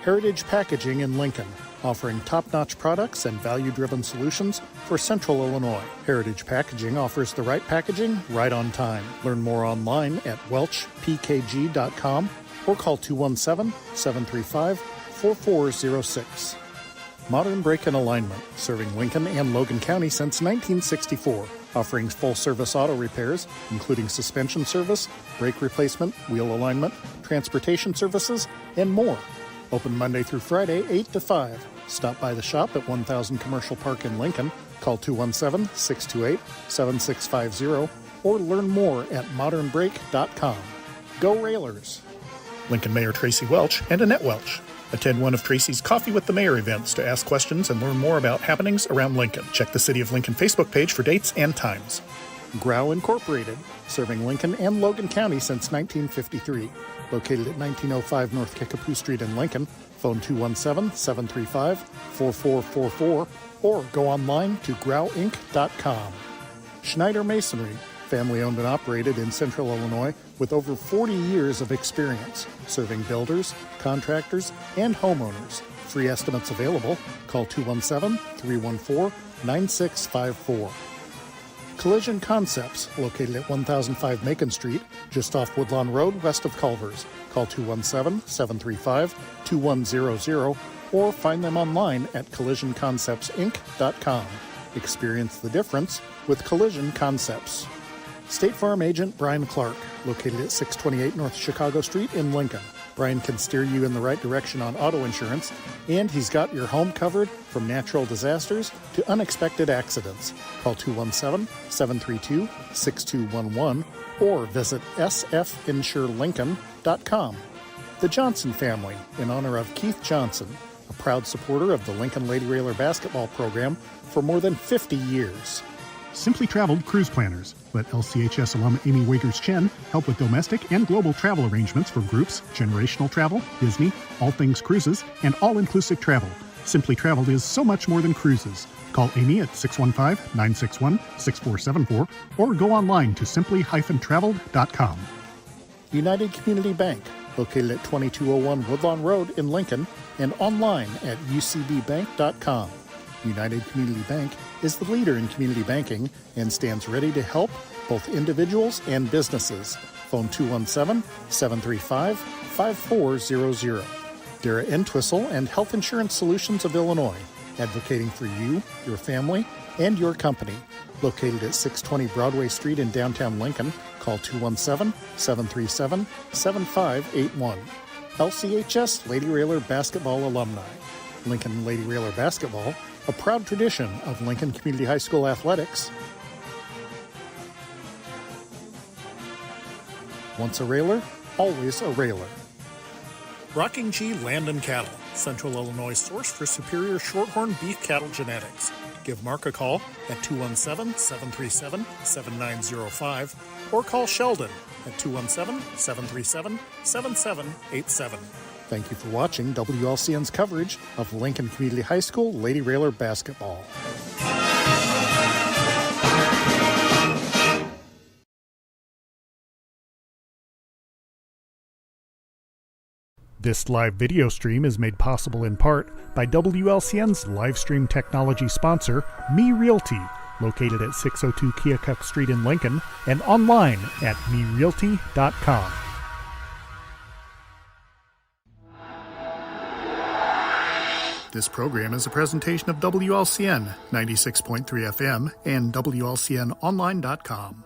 Heritage Packaging in Lincoln, offering top-notch products and value-driven solutions for Central Illinois. Heritage Packaging offers the right packaging right on time. Learn more online at welchpkg.com or call 217-735-4406. Modern Brake and Alignment, serving Lincoln and Logan County since 1964, offering full-service auto repairs, including suspension service, brake replacement, wheel alignment, transportation services, and more. Open Monday through Friday, 8 to 5. Stop by the shop at 1000 Commercial Park in Lincoln. Call 217-628-7650 or learn more at modernbrake.com. Go Railers! Lincoln Mayor Tracy Welch and Annette Welch. Attend one of Tracy's Coffee with the Mayor events to ask questions and learn more about happenings around Lincoln. Check the City of Lincoln Facebook page for dates and times. Growl Incorporated, serving Lincoln and Logan County since 1953. Located at 1905 North Kickapoo Street in Lincoln. Phone 217-735-4444 or go online to growlinc.com. Schneider Masonry, family owned and operated in Central Illinois with over 40 years of experience, serving builders, contractors, and homeowners. Free estimates available. Call 217-314-9654. Collision Concepts, located at 1005 Macon Street, just off Woodlawn Road, west of Culver's. Call 217-735-2100 or find them online at collisionconceptsinc.com. Experience the difference with Collision Concepts. State Farm Agent Brian Clark, located at 628 North Chicago Street in Lincoln. Brian can steer you in the right direction on auto insurance, and he's got your home covered from natural disasters to unexpected accidents. Call 217-732-6211 or visit sfinsurelincoln.com. The Johnson family, in honor of Keith Johnson, a proud supporter of the Lincoln Lady Railer basketball program for more than 50 years. Simply Traveled Cruise Planners. Let LCHS alum Amy Waiters-Chen help with domestic and global travel arrangements for groups, generational travel, Disney, all things cruises, and all-inclusive travel. Simply Traveled is so much more than cruises. Call Amy at 615-961-6474 or go online to simply-traveled.com. United Community Bank, located at 2201 Woodlawn Road in Lincoln, and online at ucbbank.com. United Community Bank is the leader in community banking and stands ready to help both individuals and businesses. Phone 217-735-5400. Dara Entwistle and Health Insurance Solutions of Illinois, advocating for you, your family, and your company. Located at 620 Broadway Street in downtown Lincoln, call 217-737-7581. LCHS Lady Railer Basketball Alumni. Lincoln Lady Railer Basketball, a proud tradition of Lincoln Community High School athletics. Once a railer, always a railer. Rocking G Land and Cattle, Central Illinois source for superior shorthorn beef cattle genetics. Give Mark a call at 217-737-7905 or call Sheldon at 217-737-7787. Thank you for watching WLCN's coverage of Lincoln Community High School Lady Railer basketball. This live video stream is made possible in part by WLCN's live stream technology sponsor, Me Realty, located at 602 Keokuk Street in Lincoln and online at merealty.com. This program is a presentation of WLCN 96.3 FM and WLCNonline.com.